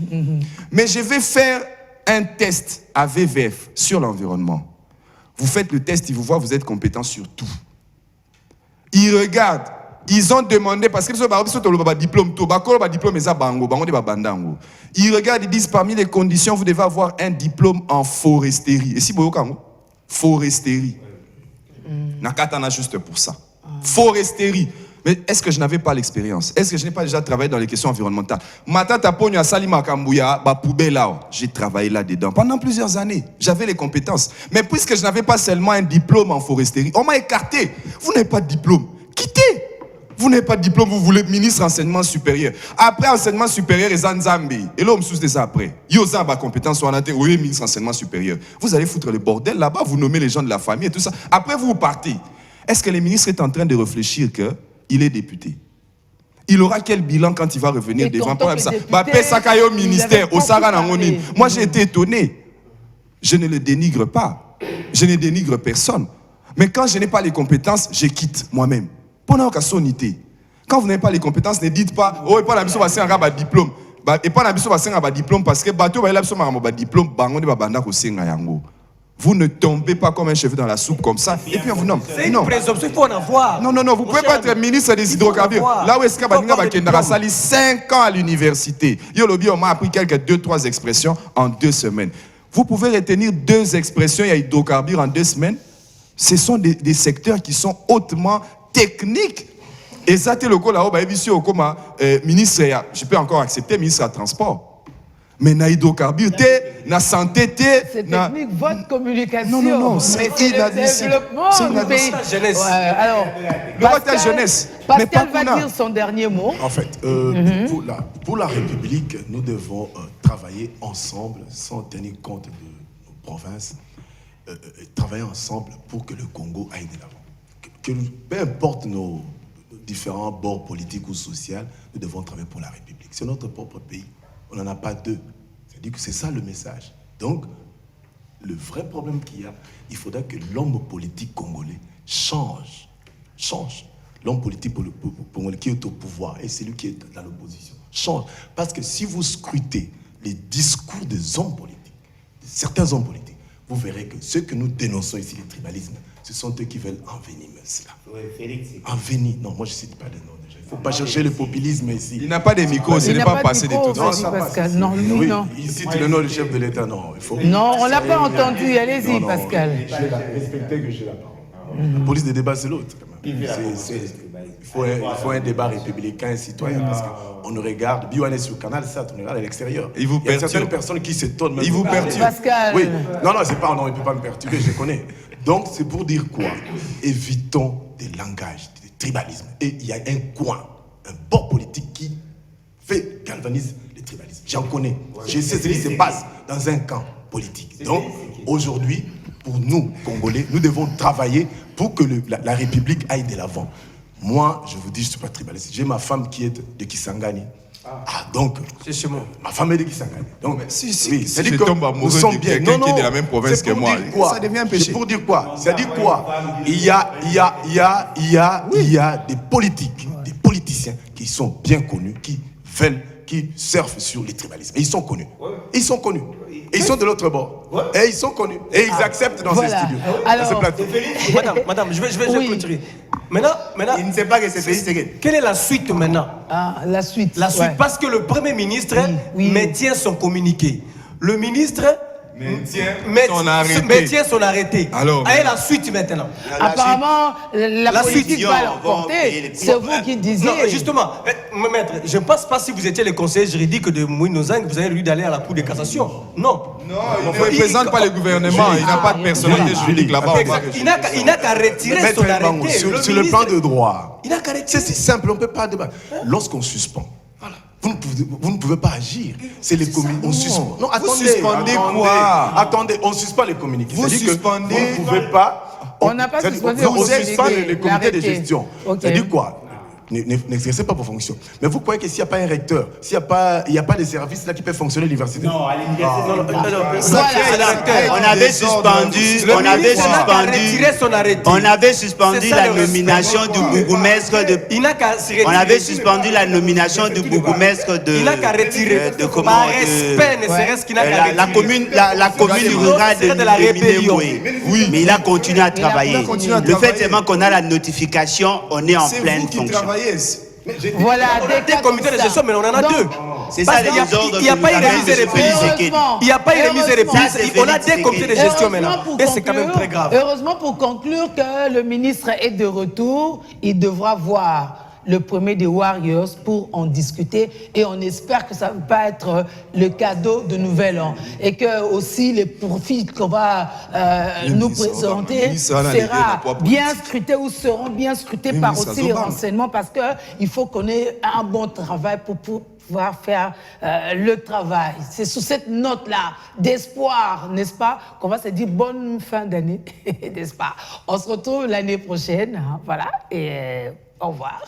Mais je vais faire un test à VVF sur l'environnement. Vous faites le test, ils vous voient, vous êtes compétent sur tout. Ils regardent, ils ont demandé, parce que ils regardent, ils disent, parmi les conditions, vous devez avoir un diplôme en foresterie. Et si vous avez foresterie, Nakatana juste pour ça. Foresterie. Mais est-ce que je n'avais pas l'expérience? Est-ce que je n'ai pas déjà travaillé dans les questions environnementales? J'ai travaillé là-dedans pendant plusieurs années. J'avais les compétences. Mais puisque je n'avais pas seulement un diplôme en foresterie, on m'a écarté. Vous n'avez pas de diplôme. Quittez. Vous n'avez pas de diplôme, vous voulez ministre enseignement supérieur. Après enseignement supérieur, et Zanzambi. Et là, on me sous des après. Yosa, ma compétence, on a été, oui, ministre enseignement supérieur. Vous allez foutre le bordel là-bas, vous nommez les gens de la famille et tout ça. Après, vous partez. Est-ce que le ministre est en train de réfléchir qu'il est député? Il aura quel bilan quand il va revenir devant ça? Ministère, au moi, j'ai été étonné. Je ne le dénigre pas. Je ne dénigre personne. Mais quand je n'ai pas les compétences, je quitte moi-même. Pendant qu'à sonité. Quand vous n'avez pas les compétences, ne dites pas, oh, et pas la mission, c'est un diplôme. Et pas la mission, c'est un diplôme parce que bateau, il a un diplôme, vous ne tombez pas comme un cheveu dans la soupe comme ça. Et puis on vous nomme. C'est une présomption, il faut en avoir. Non, vous ne pouvez pas être ministre des hydrocarbures. Là où est-ce qu'il y a 5 ans à l'université. Yolobi, on m'a appris quelques 2-3 expressions en 2 semaines. Vous pouvez retenir 2 expressions, il y a hydrocarbures en 2 semaines. Ce sont des secteurs qui sont hautement techniques. Et ça, c'est le cas là-haut, ministre, je peux encore accepter, ministre du Transport. Mais na hydrocarbures, na santé, c'est technique, votre communication. Non, c'est inadmissible. C'est inadmissible. Alors, Pascal va dire son dernier mot. En fait, pour la République, nous devons travailler ensemble, sans tenir compte de nos provinces, travailler ensemble pour que le Congo aille de l'avant. Peu importe nos différents bords politiques ou sociaux, nous devons travailler pour la République. C'est notre propre pays. On n'en a pas 2. C'est-à-dire que c'est ça le message. Donc, le vrai problème qu'il y a, il faudra que l'homme politique congolais change. L'homme politique congolais qui est au pouvoir et celui qui est dans l'opposition change. Parce que si vous scrutez les discours des hommes politiques, de certains hommes politiques, vous verrez que ceux que nous dénonçons ici, les tribalismes, ce sont eux qui veulent envenimer cela. Oui, Félix. Envenir. Non, moi je ne cite pas les noms déjà. Il ne faut pas chercher le populisme ici. Il n'a pas de micro, ce n'est pas passé de tout. Non, ça Pascal. Non, lui, non. Il cite le nom du chef de l'État, non. Non, on ne l'a pas entendu. Allez-y, Pascal. Respectez que j'ai la parole. La police de débat, c'est l'autre. Il faut un débat républicain et citoyen parce qu'on nous regarde. Bioane sur le canal, ça, on regarde à l'extérieur. Il y a certaines personnes qui s'étonnent. Il vous perturbe. Pascal. Oui. Non, c'est pas. Non, il ne peut pas me perturber, je connais. Donc, c'est pour dire quoi? Évitons des langages, des tribalismes. Et il y a un coin, un bord politique qui galvanise les tribalismes. J'en connais. Je sais ce qui se passe dans un camp politique. Donc, aujourd'hui, pour nous, Congolais, nous devons travailler pour que la République aille de l'avant. Moi, je vous dis, je ne suis pas tribaliste. J'ai ma femme qui est de Kisangani. Ah, donc, c'est chez moi. Ma femme est de Kisangani. Donc, si c'est-à-dire je que tombe amoureux de quelqu'un qui est de la même province que moi, ça devient un péché. C'est pour dire quoi? C'est-à-dire quoi? Il y a des politiques, des politiciens qui sont bien connus, qui surfent sur les tribalismes. Et ils sont connus. Ils sont connus. Et ils sont de l'autre bord. Et ils sont connus. Et ils acceptent dans ces studios. Alors, dans ces plateaux. Madame, je vais clôturer. Maintenant, il ne sait pas que c'est Félix. Quelle est la suite maintenant? La suite. La suite, parce que le Premier ministre maintient son communiqué. Le ministre maintient son arrêté. Alors, et la suite maintenant. Apparemment, la politique va leur porter. C'est vous qui disiez. Non, justement, maître, je ne pense pas si vous étiez le conseiller juridique de Moïse Nozang, vous avez lui d'aller à la Cour de cassation. Non. Non, il ne représente pas le gouvernement. Il n'a pas de personnalité juridique là-bas. Il n'a qu'à retirer son arrêté. Sur le plan de droit, il n'a qu'à retirer. c'est si simple, on ne peut pas débattre. Lorsqu'on suspend, vous ne pouvez pas agir. C'est les communiqués. On suspend. Non, suspendez quoi? Attendez, on suspend les communiqués. Vous suspendez. Vous ne pouvez pas. On n'a pas suspendu. On suspend les comités de gestion. Okay. C'est-à-dire quoi? N'exercez pas vos fonctions. Mais vous croyez que s'il n'y a pas un recteur, il n'y a pas de services là qui peuvent fonctionner à l'université? Non, à l'université. On avait suspendu la nomination du bourgmestre de. On avait suspendu la nomination du bourgmestre de. Il n'a qu'à retirer. De comment? Par respect, ne serait-ce qu'il n'a qu'à retirer. La commune rurale de la rébellion. Oui, mais il a continué à travailler. Le fait seulement qu'on a la notification, on est en pleine fonction. Voilà, des comités de gestion, mais on en a deux. C'est ça les ordres. Il n'y a pas une remise de reprise. Il n'y a pas une remise de reprise. On a des comités de gestion maintenant. Et c'est quand même très grave. Heureusement, pour conclure, que le ministre est de retour, il devra voir le premier des Warriors pour en discuter, et on espère que ça ne va pas être le cadeau de Nouvel An, et que aussi les profils qu'on va nous présenter sera bien scruté ou seront bien scrutés par aussi les renseignements, parce qu'il faut qu'on ait un bon travail pour pouvoir faire le travail. C'est sous cette note-là d'espoir, n'est-ce pas, qu'on va se dire bonne fin d'année, n'est-ce pas? On se retrouve l'année prochaine, hein, voilà, et au revoir.